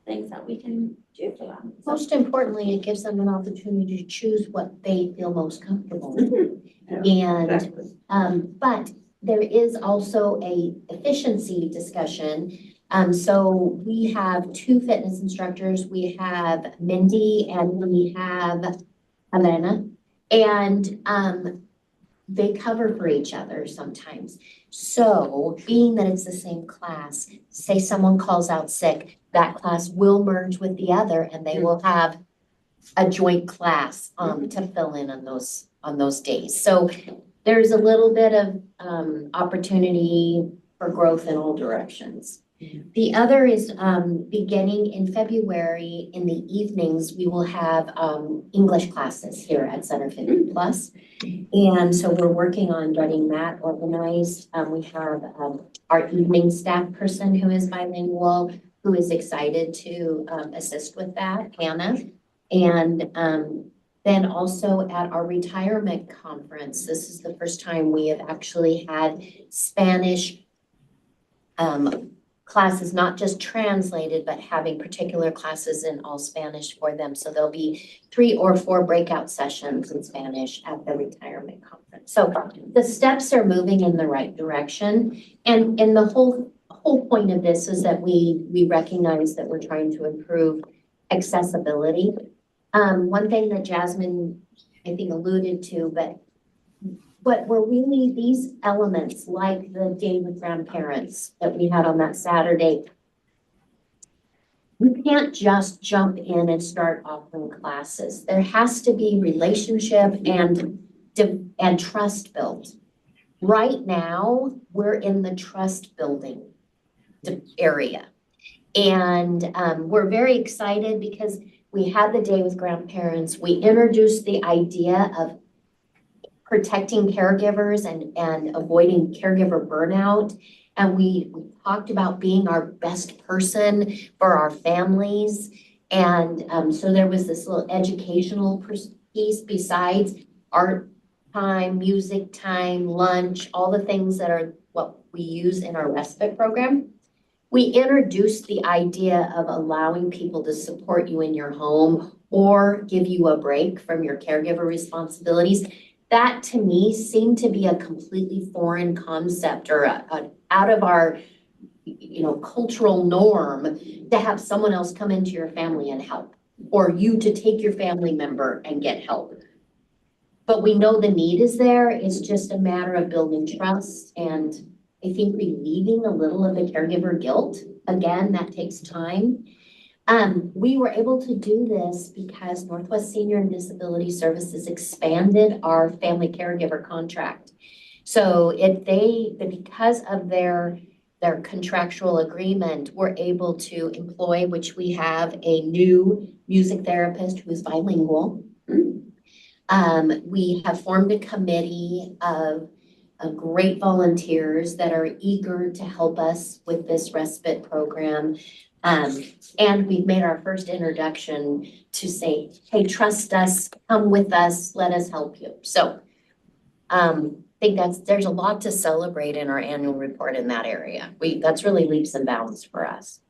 things that we can do for them. So- Most importantly, it gives them an opportunity to choose what they feel most comfortable with. And, Exactly. but there is also a efficiency discussion. So we have two fitness instructors. We have Mindy and we have Elena. And, they cover for each other sometimes. So being that it's the same class, say someone calls out sick, that class will merge with the other and they will have a joint class, to fill in on those days. So there's a little bit of, opportunity for growth in all directions. The other is beginning in February in the evenings, we will have English classes here at Center 50 Plus. And so we're working on getting that organized. We have our evening staff person who is bilingual, who is excited to assist with that, Hannah. And then also at our retirement conference, this is the first time we have actually had Spanish classes, not just translated, but having particular classes in all Spanish for them. So there'll be 3 or 4 breakout sessions in Spanish at the retirement conference. So the steps are moving in the right direction. And the whole point of this is that we recognize that we're trying to improve accessibility. One thing that Jasmine, I think, alluded to, but we're really, these elements, like the day with grandparents that we had on that Saturday, we can't just jump in and start offering classes. There has to be relationship and trust built. Right now, we're in the trust building area. And we're very excited because we had the day with grandparents. We introduced the idea of protecting caregivers and avoiding caregiver burnout. And we talked about being our best person for our families. And so there was this little educational piece besides art time, music time, lunch, all the things that are what we use in our respite program. We introduced the idea of allowing people to support you in your home or give you a break from your caregiver responsibilities. That to me seemed to be a completely foreign concept or out of our, cultural norm to have someone else come into your family and help, or you to take your family member and get help. But we know the need is there. It's just a matter of building trust and I think relieving a little of the caregiver guilt. Again, that takes time. We were able to do this because Northwest Senior and Disability Services expanded our family caregiver contract. So because of their contractual agreement, we're able to employ, which we have a new music therapist who is bilingual. We have formed a committee of great volunteers that are eager to help us with this respite program. And we've made our first introduction to say, hey, trust us, come with us, let us help you. So I think there's a lot to celebrate in our annual report in that area. That's really leaps and bounds for us.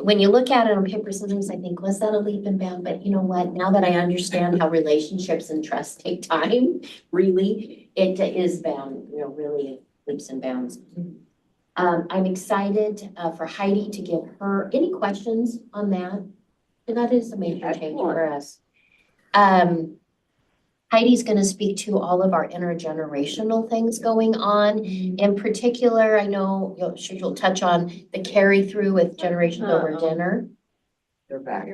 When you look at it on paper, sometimes I think, was that a leap and bound? But you know what? Now that I understand how relationships and trust take time, really, it is bound, really leaps and bounds. I'm excited for Heidi to give her any questions on that. And that is a major change for us. Heidi's going to speak to all of our intergenerational things going on. In particular, I know you'll touch on the carry through with Generations Over Dinner. They're back.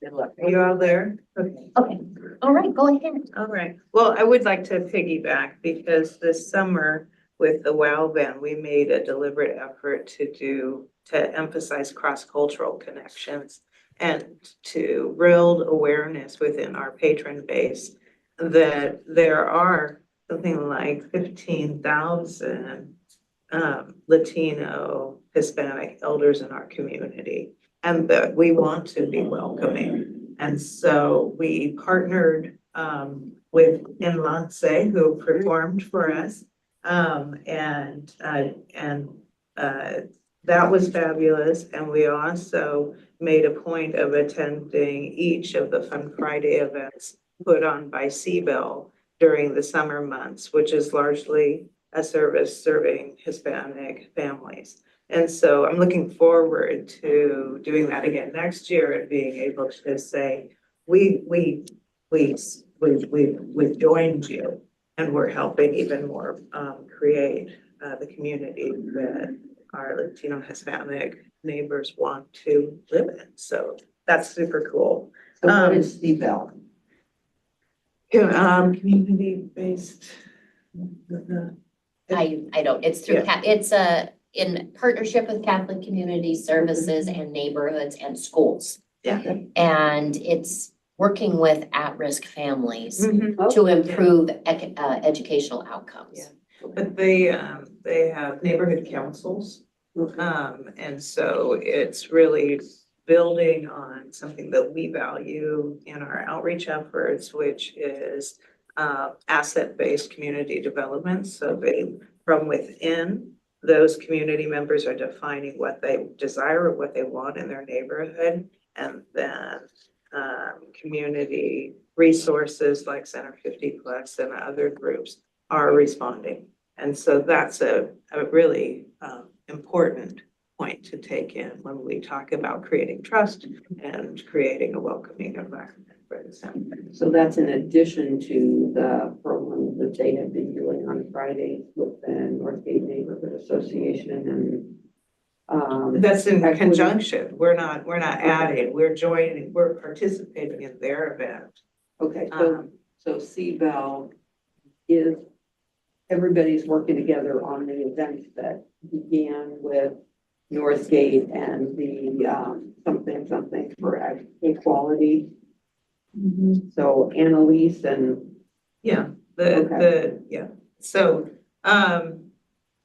Good luck. Are you all there? Okay. Okay, all right, go ahead. All right. Well, I would like to piggyback because this summer with the WOW Band, we made a deliberate effort to emphasize cross-cultural connections and to build awareness within our patron base that there are something like 15,000 Latino, Hispanic elders in our community, and that we want to be welcoming. And so we partnered with Enlace, who performed for us, that was fabulous. And we also made a point of attending each of the Fun Friday events put on by CBEL during the summer months, which is largely a service serving Hispanic families. And so I'm looking forward to doing that again next year and being able to say, we've joined you and we're helping even more create the community that our Latino Hispanic neighbors want to live in. So that's super cool. So what is CBEL? Community-based. I don't, it's through, it's in partnership with Catholic Community Services and neighborhoods and schools. Yeah. And it's working with at-risk families Mhm. to improve educational outcomes. Yeah. But they have neighborhood councils. And so it's really building on something that we value in our outreach efforts, which is asset-based community development. So from within, those community members are defining what they desire or what they want in their neighborhood. And then community resources like Center 50 Plus and other groups are responding. And so that's a really important point to take in when we talk about creating trust and creating a welcoming environment for the center. So that's in addition to the program that they have been doing on Fridays with the Northgate Neighborhood Association and that's in conjunction. We're not adding, we're joining, we're participating in their event. Okay, so CBEL is, everybody's working together on the events that began with Northgate and the something for equality. So Annalise and So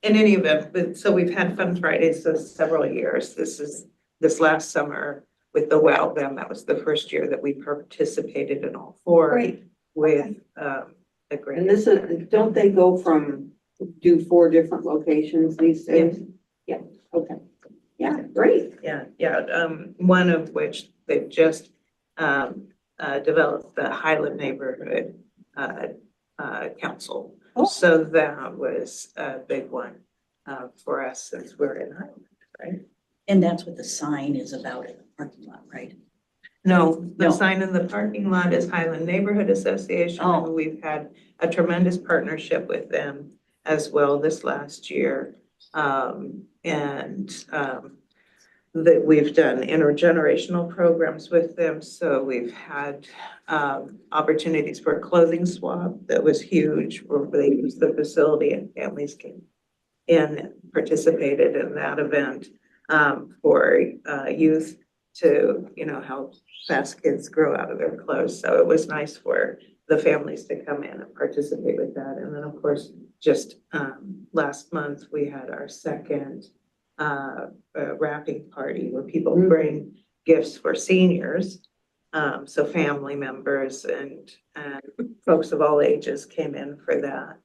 in any event, but so we've had Fun Fridays for several years. This last summer with the WOW Band, that was the first year that we participated in all four. Great. With a great. And this is, don't they go from, do 4 different locations these days? Yeah, okay. Yeah, great. One of which they've just developed the Highland Neighborhood Council. Oh. So that was a big one for us since we're in Highland, right? And that's what the sign is about in the parking lot, right? No, the No. sign in the parking lot is Highland Neighborhood Association. Oh. And we've had a tremendous partnership with them as well this last year. That we've done intergenerational programs with them. So we've had opportunities for a clothing swap that was huge, where they used the facility and families came in and participated in that event for youth to, help fast kids grow out of their clothes. So it was nice for the families to come in and participate with that. And then, of course, just last month, we had our second wrapping party where people bring gifts for seniors. So family members and folks of all ages came in for that.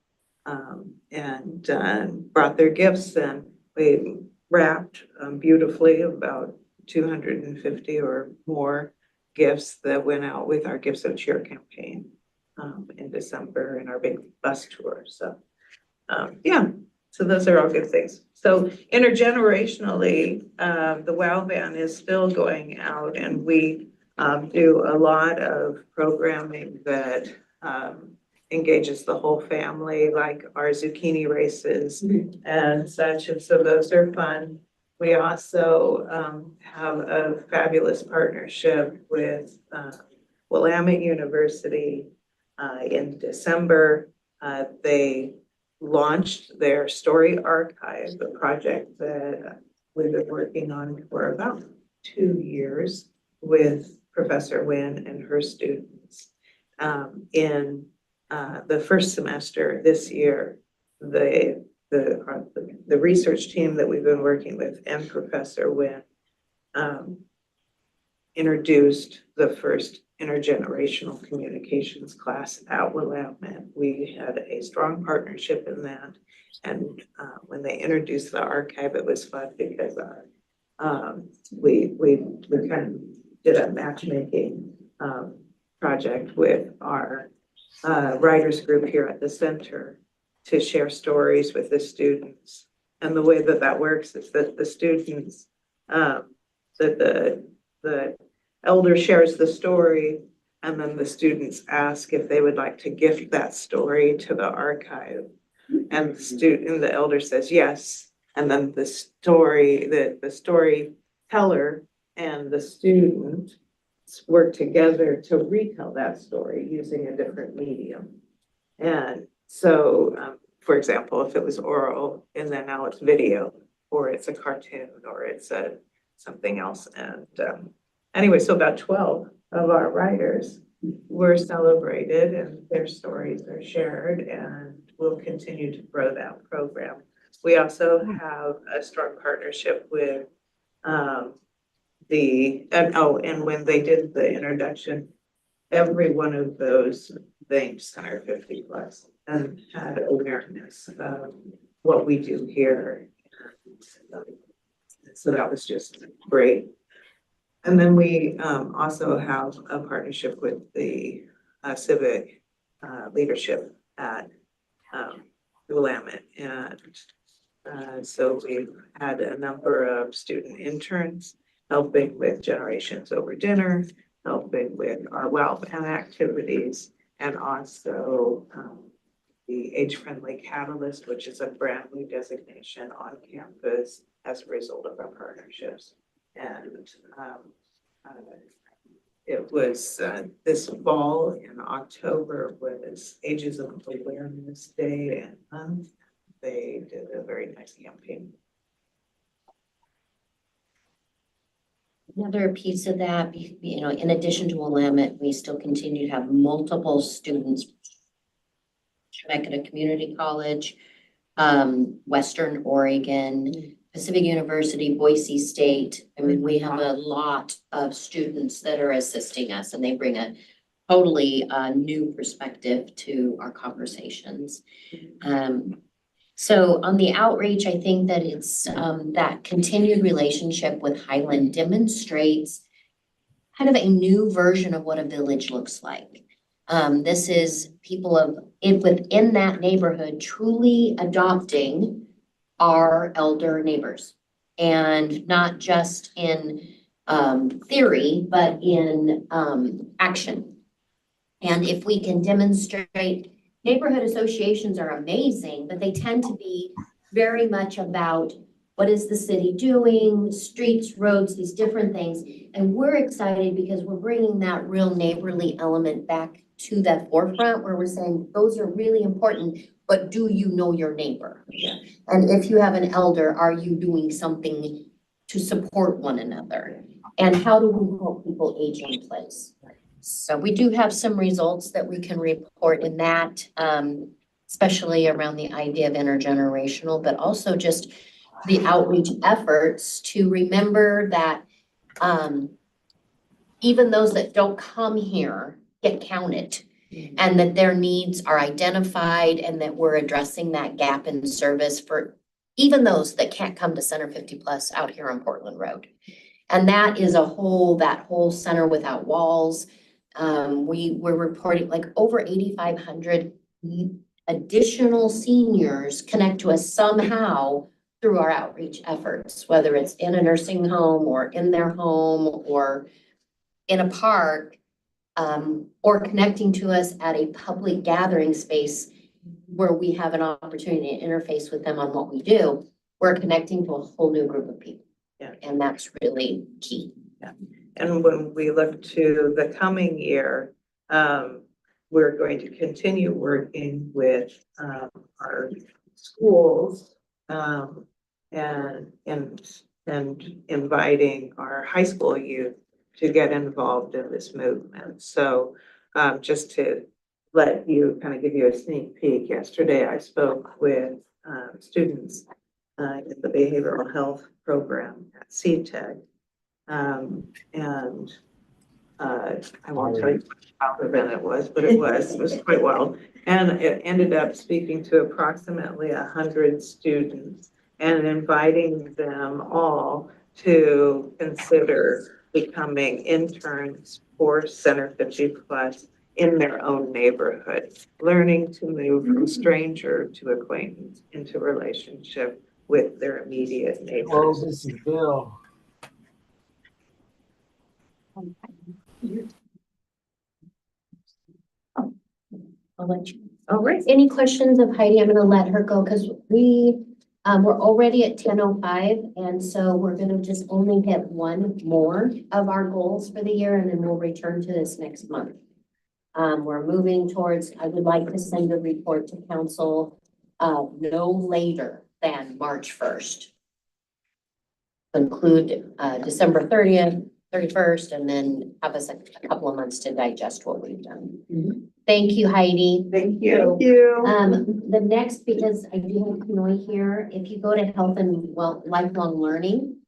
And brought their gifts, and we wrapped beautifully about 250 or more gifts that went out with our Gifts of Cheer campaign in December in our big bus tour. So yeah, so those are all good things. So intergenerationally, the WOW Van is still going out, and we do a lot of programming that engages the whole family, like our zucchini races and such. And so those are fun. We also have a fabulous partnership with Willamette University. In December, they launched their Story Archive, a project that we've been working on for about 2 years with Professor Wynn and her students. In the first semester this year, the research team that we've been working with and Professor Wynn introduced the first intergenerational communications class at Willamette. We had a strong partnership in that. And when they introduced the archive, it was fun because we kind of did a matchmaking project with our writers group here at the center to share stories with the students. And the way that that works is that the students, that the elder shares the story, and then the students ask if they would like to gift that story to the archive. And the elder says yes. And then the storyteller and the student work together to retell that story using a different medium. And so, for example, if it was oral and then now it's video, or it's a cartoon, or it's something else. And anyway, so about 12 of our writers were celebrated and their stories are shared, and we'll continue to grow that program. We also have a strong partnership with and when they did the introduction, every one of those thanked Center 50 Plus and had awareness of what we do here. So that was just great. And then we also have a partnership with the civic leadership at Willamette. And so we've had a number of student interns helping with Generations Over Dinner, helping with our WOW Van activities, and also the Age Friendly Catalyst, which is a brand new designation on campus as a result of our partnerships. And it was this fall in October was Ages of Awareness Day and month. They did a very nice campaign. Another piece of that, you know, in addition to Willamette, we still continue to have multiple students. Chemeketa Community College, Western Oregon, Pacific University, Boise State. I mean, we have a lot of students that are assisting us, and they bring a totally new perspective to our conversations. So on the outreach, I think that it's that continued relationship with Highland demonstrates kind of a new version of what a village looks like. This is people within that neighborhood truly adopting our elder neighbors, and not just in theory, but in action. And if we can demonstrate, neighborhood associations are amazing, but they tend to be very much about what is the city doing, streets, roads, these different things. And we're excited because we're bringing that real neighborly element back to that forefront, where we're saying those are really important, but do you know your neighbor? Yeah. And if you have an elder, are you doing something to support one another? And how do we help people age in place? So we do have some results that we can report in that, especially around the idea of intergenerational, but also just the outreach efforts to remember that even those that don't come here get counted, and that their needs are identified, and that we're addressing that gap in service for even those that can't come to Center 50 Plus out here on Portland Road. And that is that whole Center Without Walls. We're reporting like over 8,500 additional seniors connect to us somehow through our outreach efforts, whether it's in a nursing home or in their home or in a park, or connecting to us at a public gathering space where we have an opportunity to interface with them on what we do. We're connecting to a whole new group of people. Yeah. And that's really key. Yeah. And when we look to the coming year, we're going to continue working with our schools and inviting our high school youth to get involved in this movement. So just to let you kind of give you a sneak peek, yesterday I spoke with students in the behavioral health program at CTEC. I won't tell you how event it was, but it was quite wild. And it ended up speaking to approximately 100 students and inviting them all to consider becoming interns for Center 50 Plus in their own neighborhood, learning to move from stranger to acquaintance into relationship with their immediate neighbors. Oh, this is Bill. I'll let you. All right. Any questions of Heidi? I'm gonna let her go because we're already at 10:05, and so we're gonna just only hit one more of our goals for the year, and then we'll return to this next month. We're moving towards, I would like to send a report to council no later than March 1st. Include December 30th, 31st, and then have us a couple of months to digest what we've done. Thank you, Heidi. Thank you. Thank you. The next, because I do have Pinoy here, if you go to health and lifelong learning,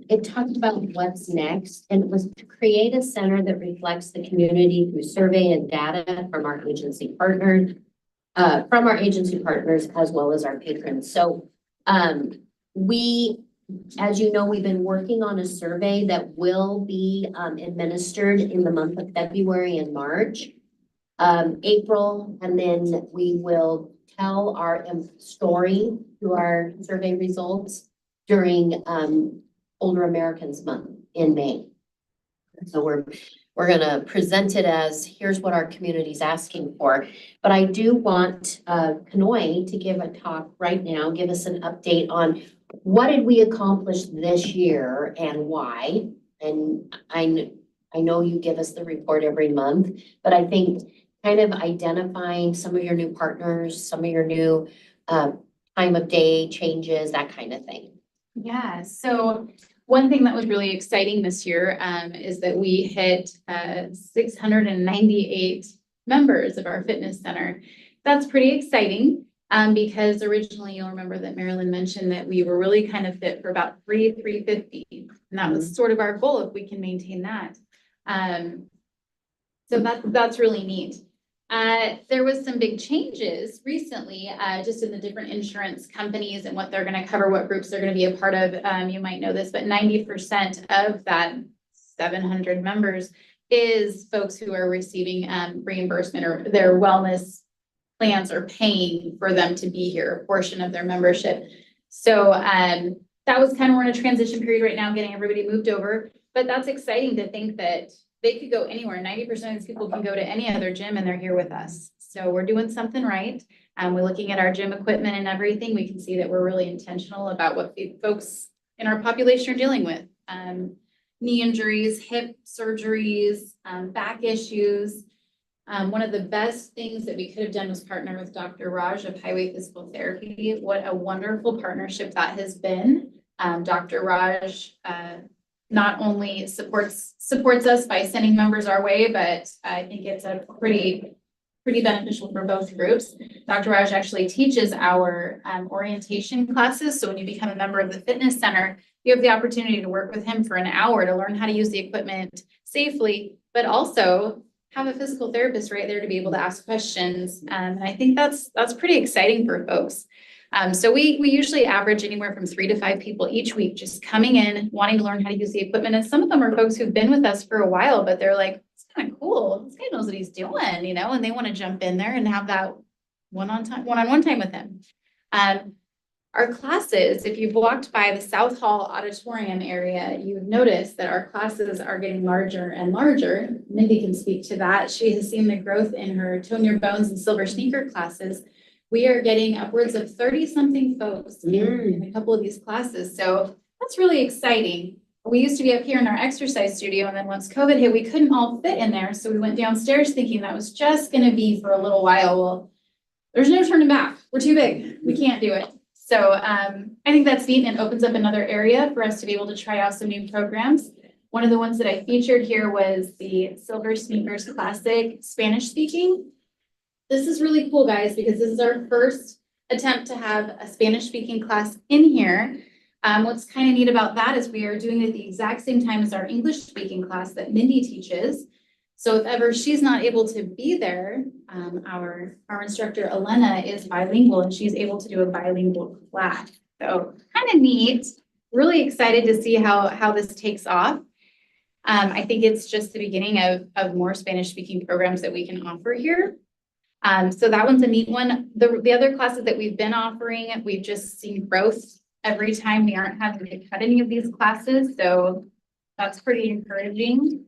it talked about what's next, and it was to create a center that reflects the community through survey and data from our agency partners, as well as our patrons. So as you know, we've been working on a survey that will be administered in the month of February and March, April, and then we will tell our story through our survey results during Older Americans Month in May. So we're gonna present it as, here's what our community's asking for. But I do want Pinoy to give a talk right now, give us an update on what did we accomplish this year and why? And I know you give us the report every month, but I think kind of identifying some of your new partners, some of your new time of day changes, that kind of thing. Yeah, so one thing that was really exciting this year is that we hit 698 members of our fitness center. That's pretty exciting because originally you'll remember that Marilyn mentioned that we were really kind of fit for about 350. And that was sort of our goal if we can maintain that. So that's really neat. There was some big changes recently, just in the different insurance companies and what they're going to cover, what groups they're going to be a part of. You might know this, but 90% of that 700 members is folks who are receiving reimbursement, or their wellness plans are paying for them to be here, a portion of their membership. So that was kind of, we're in a transition period right now, getting everybody moved over, but that's exciting to think that they could go anywhere. 90% of these people can go to any other gym and they're here with us. So we're doing something right. We're looking at our gym equipment and everything. We can see that we're really intentional about what the folks in our population are dealing with. Knee injuries, hip surgeries, back issues. One of the best things that we could have done was partner with Dr. Raj of Highway Physical Therapy. What a wonderful partnership that has been. Dr. Raj not only supports us by sending members our way, but I think it's a pretty beneficial for both groups. Dr. Raj actually teaches our orientation classes. So when you become a member of the fitness center, you have the opportunity to work with him for an hour to learn how to use the equipment safely, but also have a physical therapist right there to be able to ask questions. And I think that's pretty exciting for folks. So we usually average anywhere from 3 to 5 people each week just coming in, wanting to learn how to use the equipment. And some of them are folks who've been with us for a while, but they're like, it's kind of cool. This guy knows what he's doing, you know, and they want to jump in there and have that one-on-one time with him. Our classes, if you've walked by the South Hall auditorium area, you've noticed that our classes are getting larger and larger. Mindy can speak to that. She has seen the growth in her Tone Your Bones and Silver Sneaker classes. We are getting upwards of 30-something folks in a couple of these classes. So that's really exciting. We used to be up here in our exercise studio, and then once COVID hit, we couldn't all fit in there. So we went downstairs thinking that was just going to be for a little while. Well, there's no turning back. We're too big. We can't do it. So I think that's neat and opens up another area for us to be able to try out some new programs. One of the ones that I featured here was the Silver Sneakers Classic Spanish speaking. This is really cool, guys, because this is our first attempt to have a Spanish speaking class in here. What's kind of neat about that is we are doing it at the exact same time as our English speaking class that Mindy teaches. So if ever she's not able to be there, our instructor Elena is bilingual and she's able to do a bilingual class. So kind of neat. Really excited to see how this takes off. I think it's just the beginning of more Spanish speaking programs that we can offer here. So that one's a neat one. The other classes that we've been offering, we've just seen growth every time. We aren't having to cut any of these classes. So that's pretty encouraging.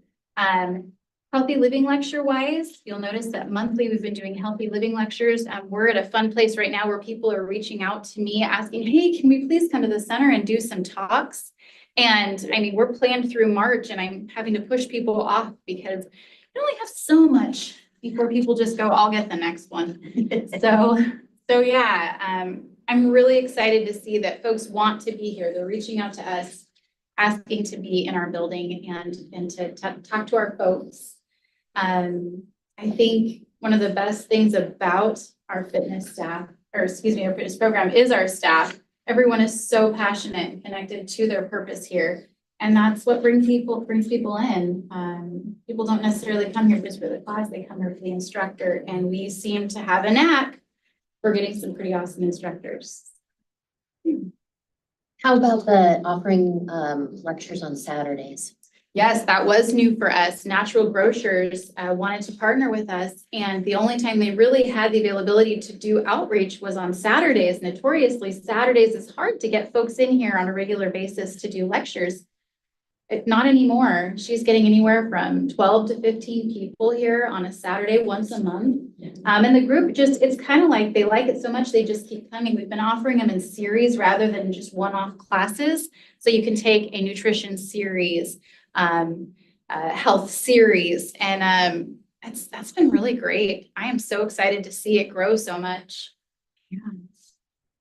Healthy living lecture wise, you'll notice that monthly we've been doing healthy living lectures. We're at a fun place right now where people are reaching out to me asking, hey, can we please come to the center and do some talks? And I mean, we're planned through March and I'm having to push people off because we only have so much before people just go, I'll get the next one. So yeah, I'm really excited to see that folks want to be here. They're reaching out to us, asking to be in our building and to talk to our folks. I think one of the best things about our fitness staff, or excuse me, our fitness program is our staff. Everyone is so passionate and connected to their purpose here. And that's what brings people in. People don't necessarily come here just for the class, they come here for the instructor. And we seem to have a knack for getting some pretty awesome instructors. How about the offering lectures on Saturdays? Yes, that was new for us. Natural Grocers wanted to partner with us, and the only time they really had the availability to do outreach was on Saturdays. Notoriously, Saturdays is hard to get folks in here on a regular basis to do lectures. Not anymore. She's getting anywhere from 12 to 15 people here on a Saturday once a month. And the group it's kind of like they like it so much they just keep coming. We've been offering them in series rather than just one-off classes. So you can take a nutrition series, health series, and that's been really great. I am so excited to see it grow so much. Yeah.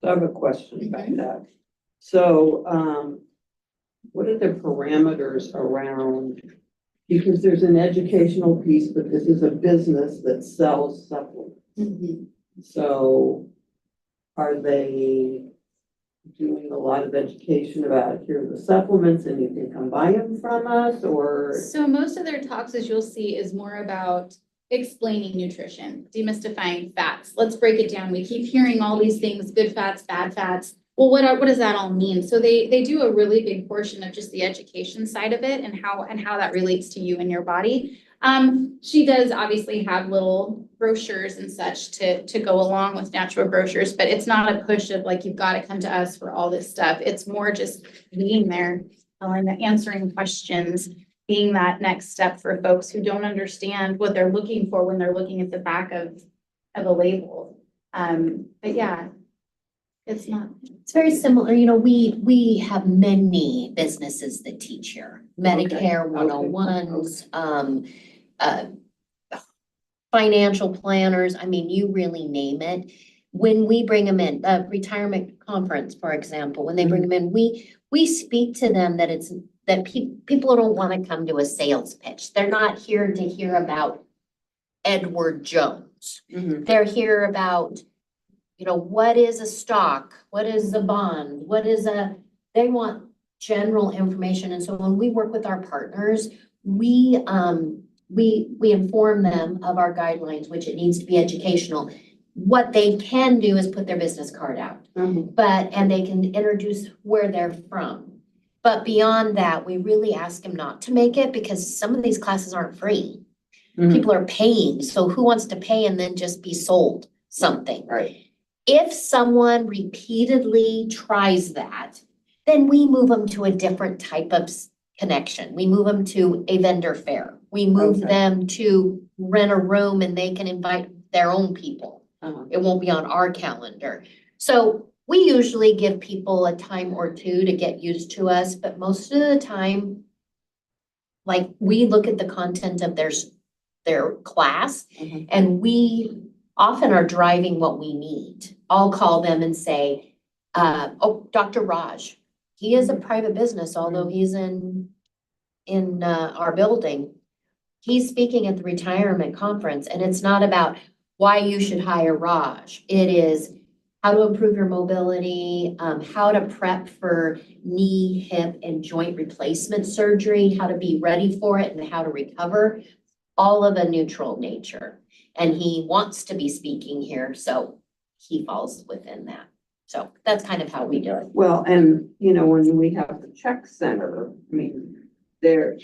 I have a question about that. So, what are the parameters around, because there's an educational piece, but this is a business that sells supplements. So are they doing a lot of education about here are the supplements and you can come buy them from us, or? So most of their talks, as you'll see, is more about explaining nutrition, demystifying fats. Let's break it down. We keep hearing all these things, good fats, bad fats. Well, what does that all mean? So they do a really big portion of just the education side of it and how that relates to you and your body. She does obviously have little brochures and such to go along with Natural Grocers, but it's not a push of like, you've got to come to us for all this stuff. It's more just being there, answering questions, being that next step for folks who don't understand what they're looking for when they're looking at the back of a label. But yeah. It's very similar. You know, we have many businesses that teach here. Medicare 101s, financial planners. I mean, you really name it. When we bring them in, the retirement conference, for example, when they bring them in, we speak to them that that people don't want to come to a sales pitch. They're not here to hear about Edward Jones. Mhm. They're here about, you know, what is a stock? What is a bond? They want general information. And so when we work with our partners, we inform them of our guidelines, which it needs to be educational. What they can do is put their business card out, Mhm. and they can introduce where they're from. But beyond that, we really ask them not to make it because some of these classes aren't free. Mhm. People are paying, so who wants to pay and then just be sold something? Right. If someone repeatedly tries that, then we move them to a different type of connection. We move them to a vendor fair. We move Okay. them to rent a room and they can invite their own people. Uh-huh. It won't be on our calendar. So we usually give people a time or two to get used to us, but most of the time, like, we look at the content of their class, Mhm. and we often are driving what we need. I'll call them and say, Dr. Raj, he is a private business, although he's in our building. He's speaking at the retirement conference, and it's not about why you should hire Raj. It is how to improve your mobility, how to prep for knee, hip, and joint replacement surgery, how to be ready for it, and how to recover, all of a neutral nature. And he wants to be speaking here, so he falls within that. So that's kind of how we do it. Well, and you know, when we have the check center, I mean, they're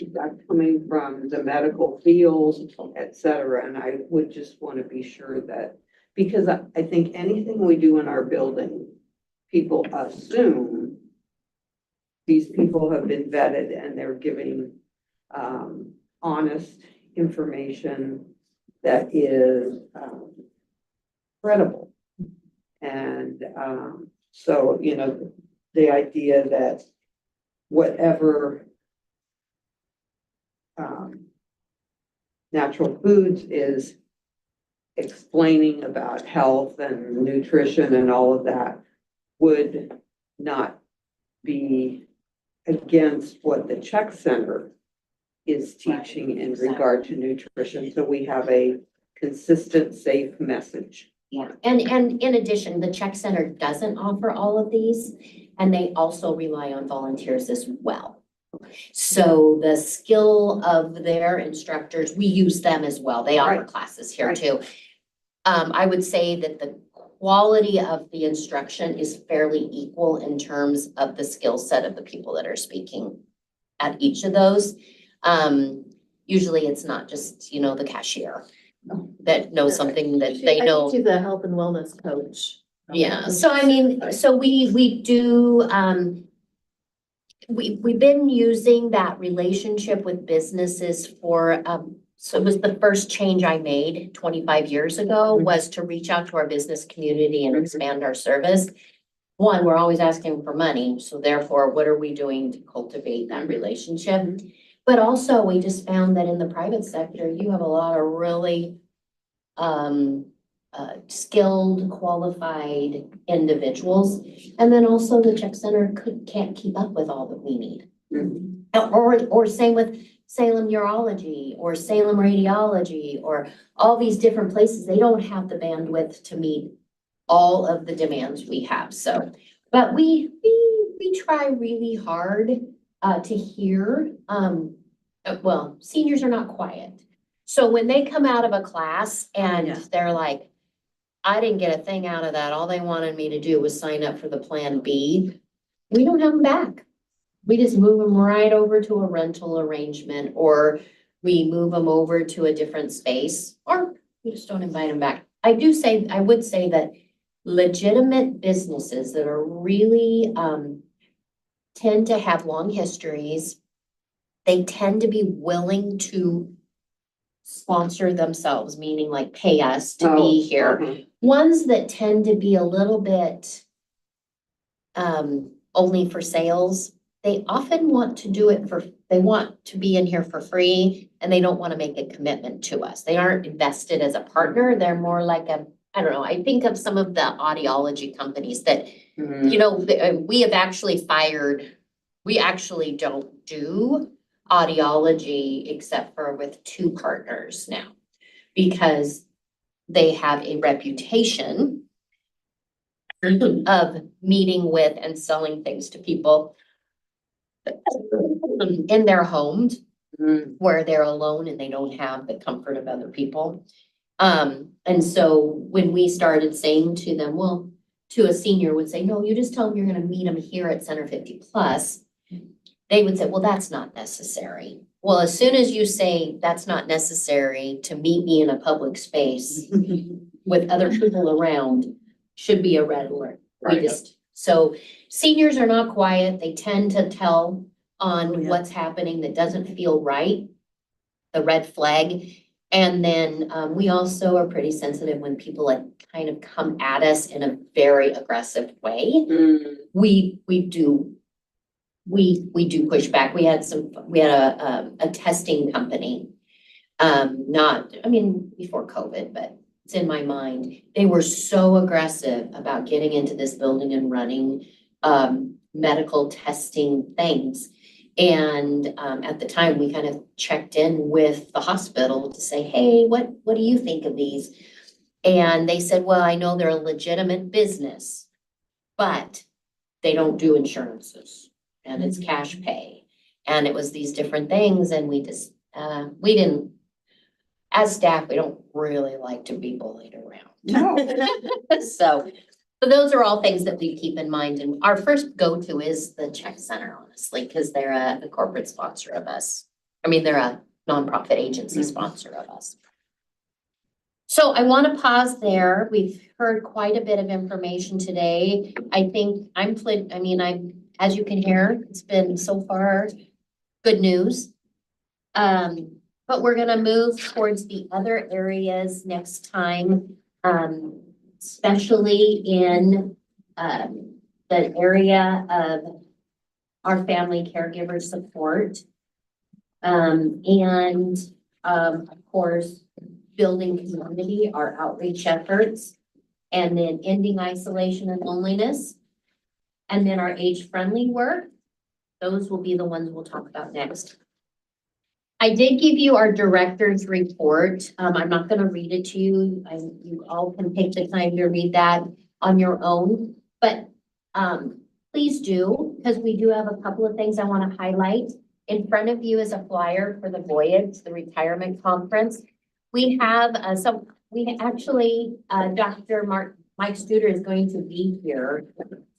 coming from the medical field, et cetera, and I would just want to be sure that, because I think anything we do in our building, people assume these people have been vetted and they're giving honest information that is credible. And so, you know, the idea that whatever Natural Foods is explaining about health and nutrition and all of that would not be against what the Check Center is teaching in regard to nutrition. So we have a consistent, safe message. Yeah, and in addition, the Check Center doesn't offer all of these, and they also rely on volunteers as well. So the skill of their instructors, we use them as well. They offer Right. classes here Right. too. I would say that the quality of the instruction is fairly equal in terms of the skill set of the people that are speaking at each of those. Usually it's not just, you know, the cashier that knows something that they know. To the health and wellness coach. Yeah, so I mean, so we do, we've been using that relationship with businesses for, so it was the first change I made 25 years ago, was to reach out to our business community and expand our service. One, we're always asking for money, so therefore, what are we doing to cultivate that relationship? But also, we just found that in the private sector, you have a lot of really skilled, qualified individuals. And then also the Check Center can't keep up with all that we need. Or same with Salem Urology or Salem Radiology or all these different places. They don't have the bandwidth to meet all of the demands we have. So, but we try really hard to hear, well, seniors are not quiet. So when they come out of a class and they're like, I didn't get a thing out of that. All they wanted me to do was sign up for the Plan B. We don't have them back. We just move them right over to a rental arrangement, or we move them over to a different space, or we just don't invite them back. I would say that legitimate businesses that are really, tend to have long histories. They tend to be willing to sponsor themselves, meaning like pay us to be here. Ones that tend to be a little bit only for sales, they often want to do it they want to be in here for free, and they don't want to make a commitment to us. They aren't invested as a partner. They're more like I don't know, I think of some of the audiology companies that, you know, we have actually fired We actually don't do audiology except for with 2 partners now. Because they have a reputation of meeting with and selling things to people in their homes where they're alone and they don't have the comfort of other people. And so when we started saying to them, well, to a senior would say, no, you just tell them you're gonna meet them here at Center 50 Plus. They would say, well, that's not necessary. Well, as soon as you say that's not necessary to meet me in a public space with other people around, should be a red alert. We Right. just, so seniors are not quiet. They tend to tell Oh, on yeah. what's happening that doesn't feel right, the red flag. And then we also are pretty sensitive when people like kind of come at us in a very aggressive way. We do push back. We had a testing company. Before COVID, but it's in my mind. They were so aggressive about getting into this building and running medical testing things. And at the time, we kind of checked in with the hospital to say, hey, what do you think of these? And they said, well, I know they're a legitimate business, but they don't do insurances and it's cash pay. And it was these different things and we just, we didn't, as staff, we don't really like to be bullied around. No. So, but those are all things that we keep in mind. And our first go-to is the Czech Center, honestly, because they're a corporate sponsor of us. I mean, they're a nonprofit agency sponsor of us. So I want to pause there. We've heard quite a bit of information today. I think as you can hear, it's been so far good news. But we're gonna move towards the other areas next time, especially in the area of our family caregiver support. And of course, building community, our outreach efforts, and then ending isolation and loneliness. And then our age-friendly work. Those will be the ones we'll talk about next. I did give you our director's report. I'm not gonna read it to you. You all can take the time to read that on your own, but please do, because we do have a couple of things I want to highlight. In front of you is a flyer for the Voyage, the retirement conference. We have Dr. Mike Studer is going to be here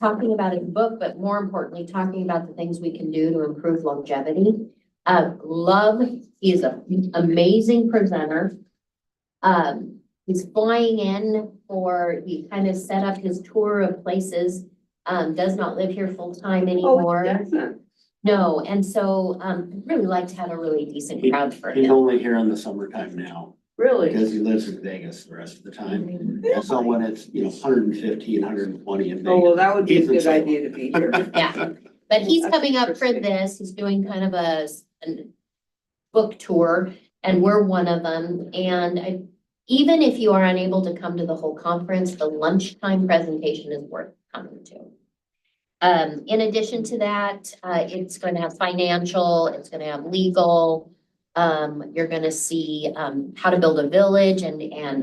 talking about his book, but more importantly, talking about the things we can do to improve longevity. He is an amazing presenter. He's flying in he kind of set up his tour of places, does not live here full-time anymore. No, and so I'd really like to have a really decent crowd for He's him. only here in the summertime now. Really? Because he lives in Vegas the rest of the time. And so when it's, 115, 120 in Vegas. Oh, well, that would be a he's in good Salem. idea to be here. Yeah, but he's That's coming up for interesting. this. He's doing kind of a book tour, and we're one of them. And even if you are unable to come to the whole conference, the lunchtime presentation is worth coming to. In addition to that, it's going to have financial, it's going to have legal. You're going to see how to build a village and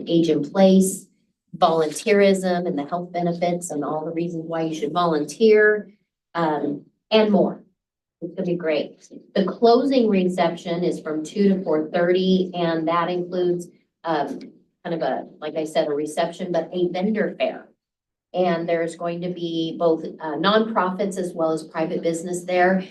age in place, volunteerism and the health benefits and all the reasons why you should volunteer, and more. It's gonna be great. The closing reception is from 2 to 4:30, and that includes kind of like I said, a reception, but a vendor fair. And there's going to be both nonprofits as well as private business there.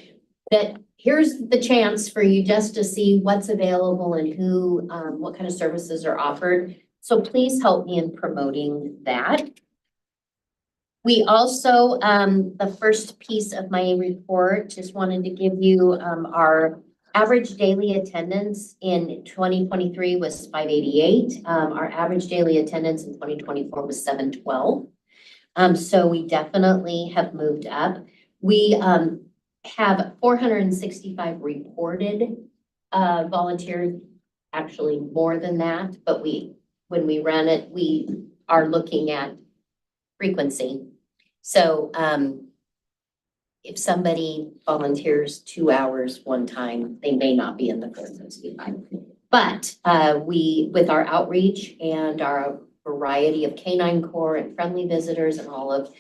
That here's the chance for you just to see what's available and who, what kind of services are offered. So please help me in promoting that. We also, the first piece of my report, just wanted to give you our average daily attendance in 2023 was 588. Our average daily attendance in 2024 was 712. So we definitely have moved up. We have 465 reported volunteers, actually more than that, but when we run it, we are looking at frequency. So if somebody volunteers 2 hours one time, they may not be in the first 65. But we, with our outreach and our variety of canine corps and friendly visitors and all of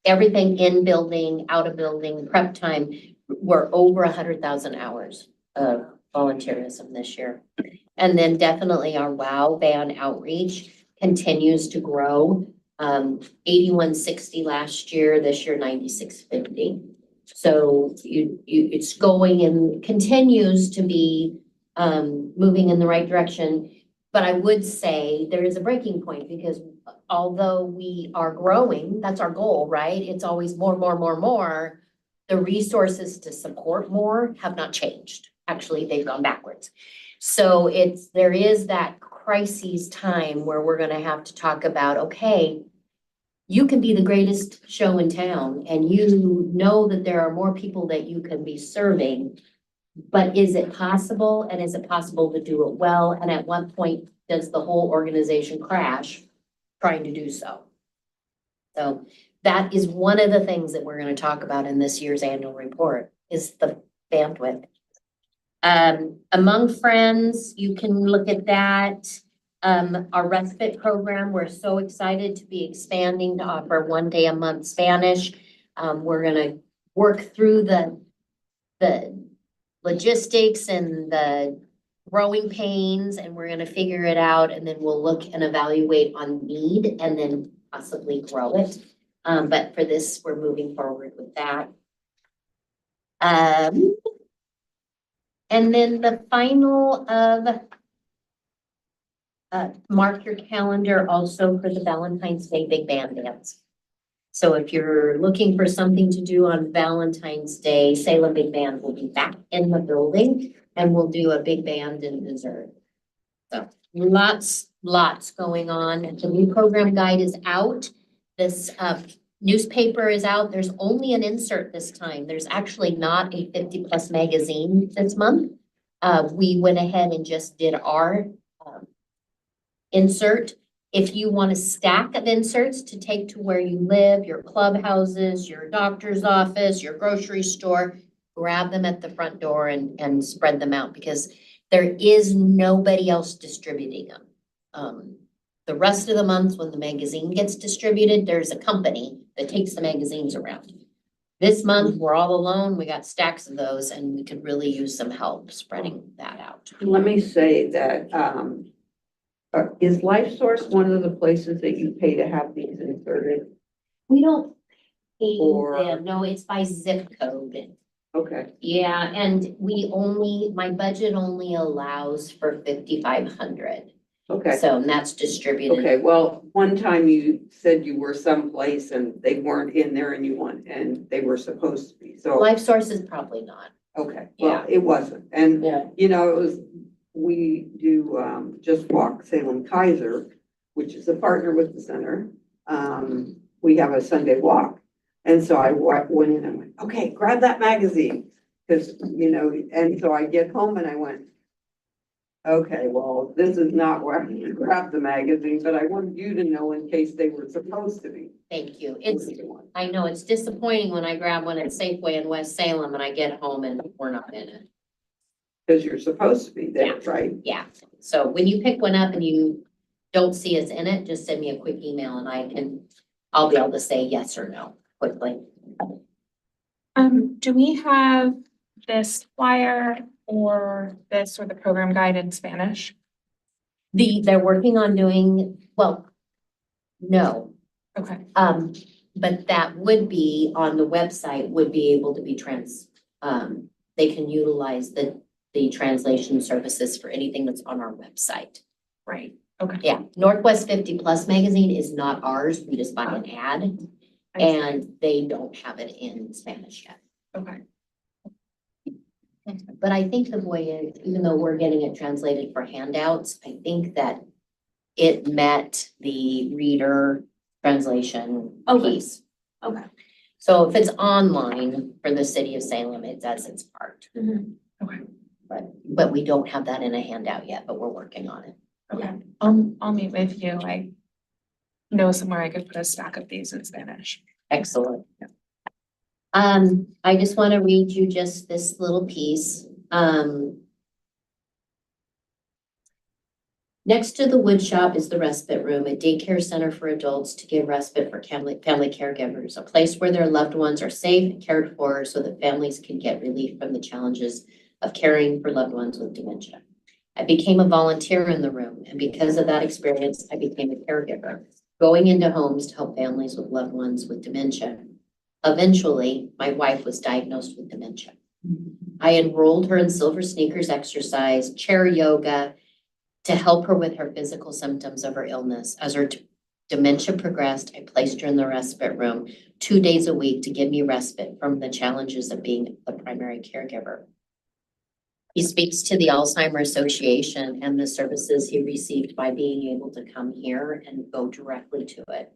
everything in building, out of building, prep time, we're over 100,000 hours of volunteerism this year. And then definitely our WOW band outreach continues to grow. 8160 last year, this year 9650. So it's going and continues to be moving in the right direction. But I would say there is a breaking point because although we are growing, that's our goal, right? It's always more. The resources to support more have not changed. Actually, they've gone backwards. So there is that crisis time where we're gonna have to talk about, okay, you can be the greatest show in town and you know that there are more people that you can be serving. But is it possible? And is it possible to do it well? And at what point does the whole organization crash trying to do so? So that is one of the things that we're going to talk about in this year's annual report is the bandwidth. Among Friends, you can look at that. Our respite program, we're so excited to be expanding to offer 1 day a month Spanish. We're going to work through the logistics and the growing pains, and we're going to figure it out, and then we'll look and evaluate on need and then possibly grow it. But for this, we're moving forward with that. And then the final of mark your calendar also for the Valentine's Day Big Band Dance. So if you're looking for something to do on Valentine's Day, Salem Big Band will be back in the building and we'll do a big band and dessert. So lots going on. The new program guide is out. This newspaper is out. There's only an insert this time. There's actually not a 50+ magazine this month. We went ahead and just did our insert. If you want a stack of inserts to take to where you live, your clubhouses, your doctor's office, your grocery store, grab them at the front door and spread them out because there is nobody else distributing them. The rest of the months when the magazine gets distributed, there's a company that takes the magazines around. This month, we're all alone. We got stacks of those and we could really use some help spreading that out. Let me say that, is LifeSource one of the places that you pay to have these inserted? We don't pay Or- them, no, it's by zip code. Okay, Yeah, and my budget only allows for 5,500. okay. So and that's distributed. Okay, well, one time you said you were someplace and they weren't in there and they were supposed to be, so, LifeSource is probably not. okay, Yeah. well, it wasn't. And, Yeah. it was, we do, Just Walk Salem Kaiser, which is a partner with the center. We have a Sunday walk. And so I went in and went, okay, grab that magazine. Cause, and so I get home and I went, okay, well, this is not where I'm gonna grab the magazine, but I wanted you to know in case they were supposed to be. Thank you. I know it's disappointing when I grab one at Safeway in West Salem and I get home and we're not in it. Cause you're supposed to be there, Yeah. right? Yeah, so when you pick one up and you don't see us in it, just send me a quick email and I'll be able to say yes or no quickly. Do we have this flyer or the program guide in Spanish? They're working on doing, well, no, Okay, but that would be on the website, would be able to be they can utilize the translation services for anything that's on our website. right, okay. Yeah, Northwest 50+ magazine is not ours. We just buy an ad and they don't have it in Spanish yet. Okay, But I think the way is, even though we're getting it translated for handouts, I think that it met the reader translation piece. Okay. So if it's online for the city of Salem, it does its part. okay, But we don't have that in a handout yet, but we're working on it. okay. I'll meet with you. I know somewhere I could put a stack of these in Spanish. Excellent. I just want to read you just this little piece. Next to the wood shop is the respite room, a daycare center for adults to give respite for family caregivers, a place where their loved ones are safe and cared for so that families can get relief from the challenges of caring for loved ones with dementia. I became a volunteer in the room, and because of that experience, I became a caregiver, going into homes to help families with loved ones with dementia. Eventually, my wife was diagnosed with dementia. I enrolled her in Silver Sneakers exercise, chair yoga, to help her with her physical symptoms of her illness. As her dementia progressed, I placed her in the respite room 2 days a week to give me respite from the challenges of being the primary caregiver. He speaks to the Alzheimer's Association and the services he received by being able to come here and go directly to it.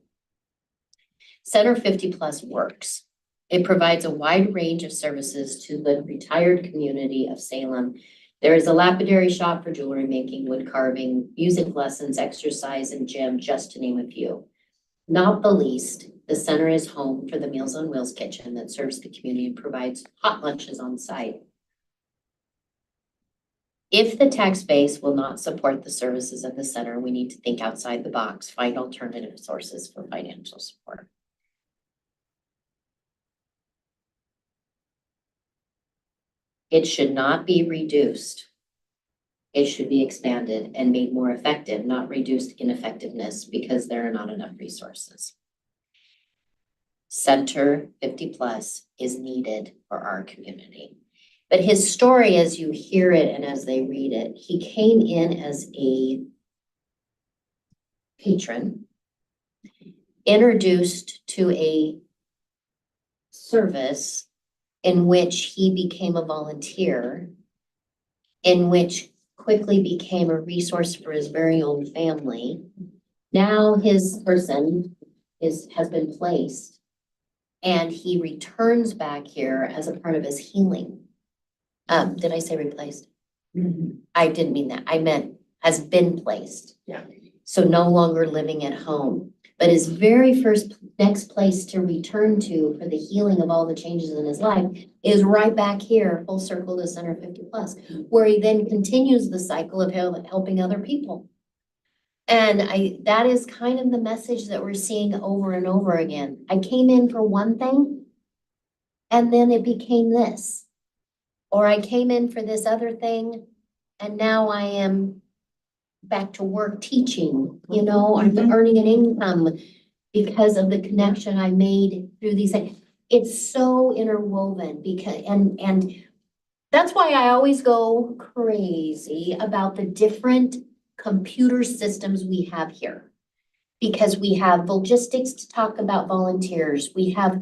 Center 50 Plus works. It provides a wide range of services to the retired community of Salem. There is a lapidary shop for jewelry making, wood carving, music lessons, exercise, and gym, just to name a few. Not the least, the center is home for the Meals on Wheels kitchen that serves the community and provides hot lunches on site. If the tax base will not support the services of the center, we need to think outside the box, find alternative sources for financial support. It should not be reduced. It should be expanded and made more effective, not reduced ineffectiveness because there are not enough resources. Center 50 Plus is needed for our community. But his story, as you hear it and as they read it, he came in as a patron, introduced to a service in which he became a volunteer, in which quickly became a resource for his very own family. Now his person has been placed and he returns back here as a part of his healing. Did I say replaced? I didn't mean that. I meant has been placed. Yeah. So no longer living at home. But his very first next place to return to for the healing of all the changes in his life is right back here, full circle to Center 50 Plus, where he then continues the cycle of helping other people. And that is kind of the message that we're seeing over and over again. I came in for one thing, and then it became this. Or I came in for this other thing, and now I am back to work teaching, you know, I'm earning an income because of the connection I made through these things. It's so interwoven because, and that's why I always go crazy about the different computer systems we have here. Because we have logistics to talk about volunteers. We have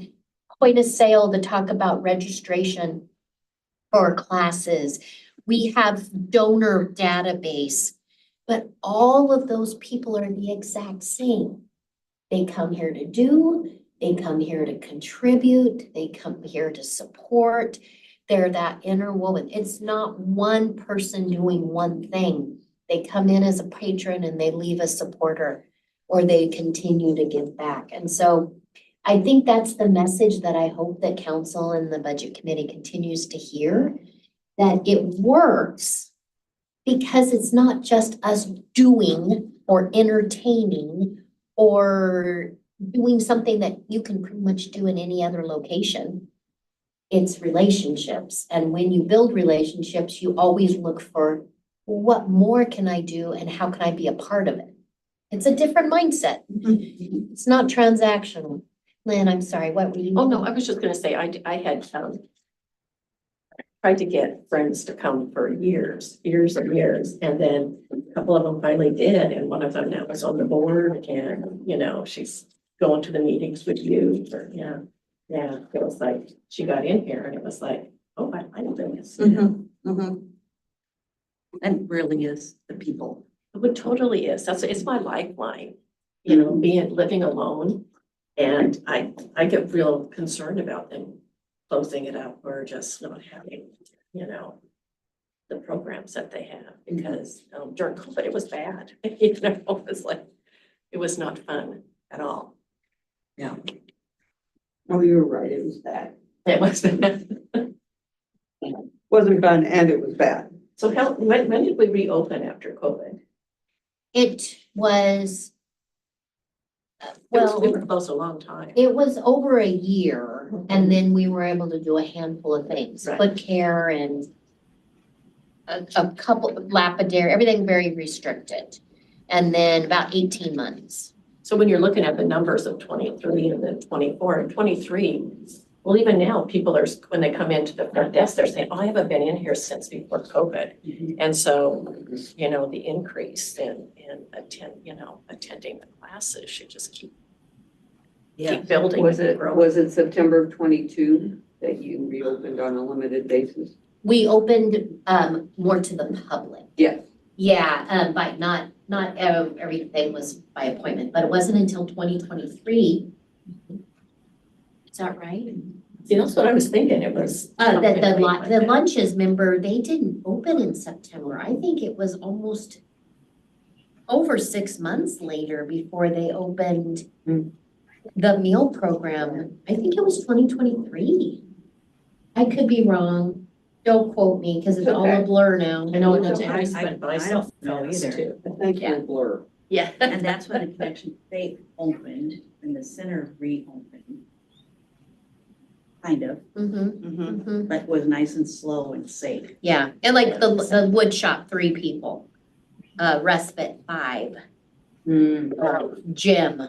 point of sale to talk about registration for classes. We have donor database. But all of those people are the exact same. They come here to do, they come here to contribute, they come here to support. They're that interwoven. It's not one person doing one thing. They come in as a patron and they leave a supporter, or they continue to give back. And so I think that's the message that I hope that council and the budget committee continues to hear, that it works. Because it's not just us doing or entertaining or doing something that you can pretty much do in any other location. It's relationships. And when you build relationships, you always look for what more can I do and how can I be a part of it? It's a different mindset. It's not transactional. Lynn, I'm sorry, what were you? Oh, no, I was just gonna say, I had tried to get friends to come for years and years. And then a couple of them finally did. And one of them now is on the board and, you know, she's going to the meetings with you or, yeah. It was like, she got in here and it was like, oh, I like this. And it really is the people. It totally is. It's my lifeline, you know, living alone. And I get real concerned about them closing it up or just not having, you know, the programs that they have because during COVID, it was bad. You know, it was like, it was not fun at all. Yeah. Oh, you're right, it was bad. It was. Wasn't fun and it was bad. So when did we reopen after COVID? It was, We well, were closed a long time. it was over a year and then we were able to do a handful of things, Right. foot care and a couple lapidary, everything very restricted. And then about 18 months. So when you're looking at the numbers of 23 and then 24 and 23, well, even now, people are, when they come into the front desk, they're saying, oh, I haven't been in here since before COVID. And so, you know, the increase in attending the classes should just keep building. Was and it, growing. was it September of 22 that you reopened on a limited basis? We opened more to the public. Yes. Yeah, but not everything was by appointment, but it wasn't until 2023. Is that right? See, that's what I was thinking. It was. The lunches, remember, they didn't open in September. I think it was almost over 6 months later before they opened the meal program. I think it was 2023. I could be wrong. Don't quote me because it's all a blur now. I know, It's I spent myself I don't know fast either. too. I think you're a blur. Yeah. And that's when the Connection Faith opened and the center reopened. Kind of, but was nice and slow and safe. Yeah, and like the wood shop, 3 people. Respite, 5. Gym,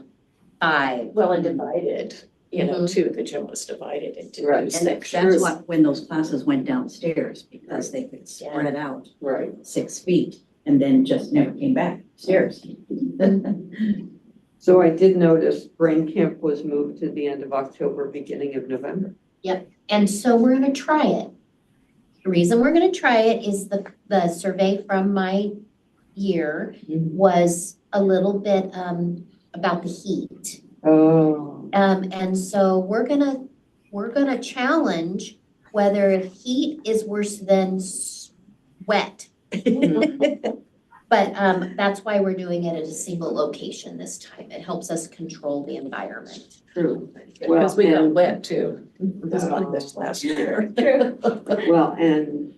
5. Well, and divided, you know, too, the gym was divided into Right. two And sections. that's what, when those classes went downstairs, because they could spread out Right. 6 feet and then just never came back upstairs. So I did notice Brain Camp was moved to the end of October, beginning of November. And so we're gonna try it. The reason we're gonna try it is the survey from my year was a little bit about the heat. Oh. And so we're gonna challenge whether heat is worse than wet. But that's why we're doing it at a single location this time. It helps us control the environment. True. Because we got and- wet too, this last year. Well, and,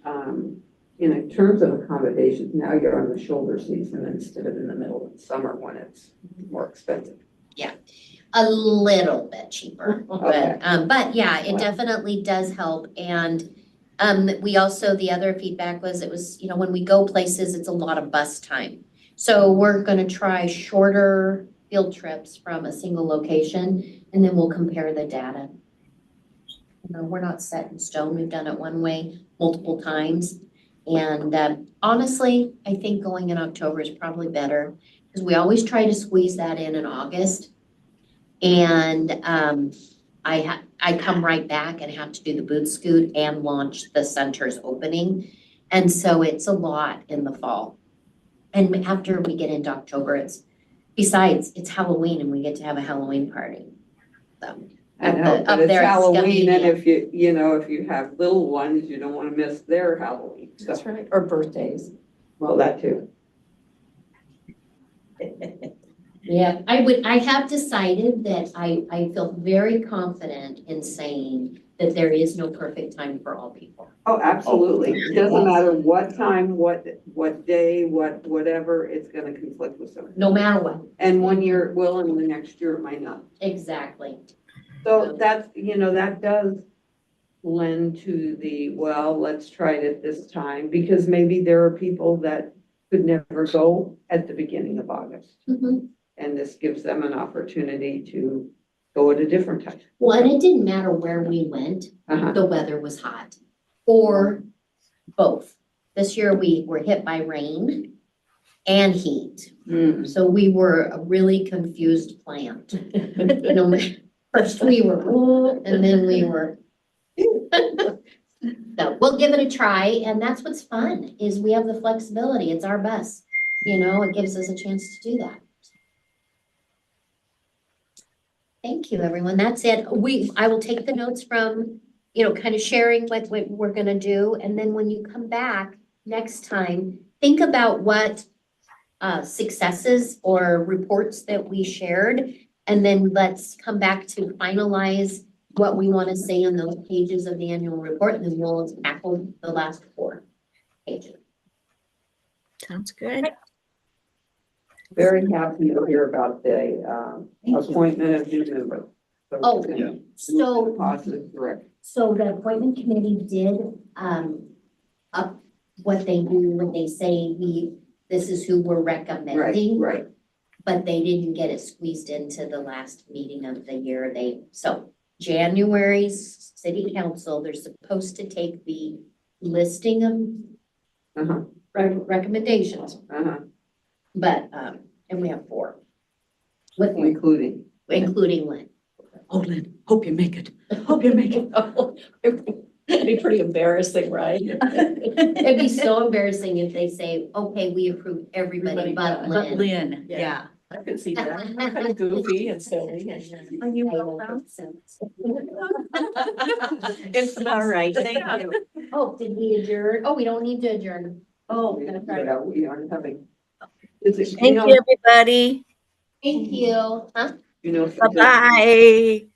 in terms of accommodations, now you're on the shoulder season instead of in the middle of the summer when it's more expensive. A little bit cheaper, Okay. but yeah, it Wow. definitely does help. And we also, the other feedback was it was, you know, when we go places, it's a lot of bus time. So we're gonna try shorter field trips from a single location and then we'll compare the data. You know, we're not set in stone. We've done it one way multiple times. And honestly, I think going in October is probably better because we always try to squeeze that in August. And I come right back and have to do the boot scoot and launch the center's opening. And so it's a lot in the fall. And after we get into October, it's Halloween and we get to have a Halloween party. So I up know, the- but up it's there at Halloween, and Skamania. if if you have little ones, you don't wanna miss their Halloween. That's right, or birthdays. Well, that too. Yeah, I have decided that I feel very confident in saying that there is no perfect time for all people. Oh, absolutely. It doesn't matter what time, what day, whatever, it's gonna conflict with something. No matter what. And 1 year it will, and the next year it might not. Exactly. So that's, that does lend to well, let's try it at this time, because maybe there are people that could never go at the beginning of August. Mhm. And this gives them an opportunity to go at a different time. Well, and it didn't matter where we went, Uh-huh. the weather was hot, or both. This year we were hit by rain and heat, Mm. so we were a really confused plant. No matter, first we were, "Oh," and then we were. So we'll give it a try, and that's what's fun, is we have the flexibility, it's our bus. It gives us a chance to do that. Thank you, everyone. That's it. I will take the notes from, kind of sharing what we're gonna do. And then when you come back next time, think about what successes or reports that we shared. And then let's come back to finalize what we want to say on those pages of the annual report, and then we'll tackle the last 4 pages. Sounds good. Very happy to hear about the appointment of new member. Oh, Yeah. so, Positive, correct. so the appointment committee did, up what they do when they say this is who we're recommending. Right. But they didn't get it squeezed into the last meeting of the year. So January's city council, they're supposed to take the listing of Uh-huh, recommendations, uh-huh, but, and we have 4. With, including. including Lynn. Oh, Lynn, hope you make it. Hope you make it. It'd be pretty embarrassing, right? It'd be so embarrassing if they say, okay, we approve everybody but But Lynn. Lynn, Yeah. yeah. I could see that. Kind of goofy and silly. Are you welcome? All right, thank you. Oh, did we adjourn? Oh, we don't need to adjourn. Oh, That's right. Yeah, we are having. Is it, Thank you, everybody. Thank you. Huh? You know. Bye-bye.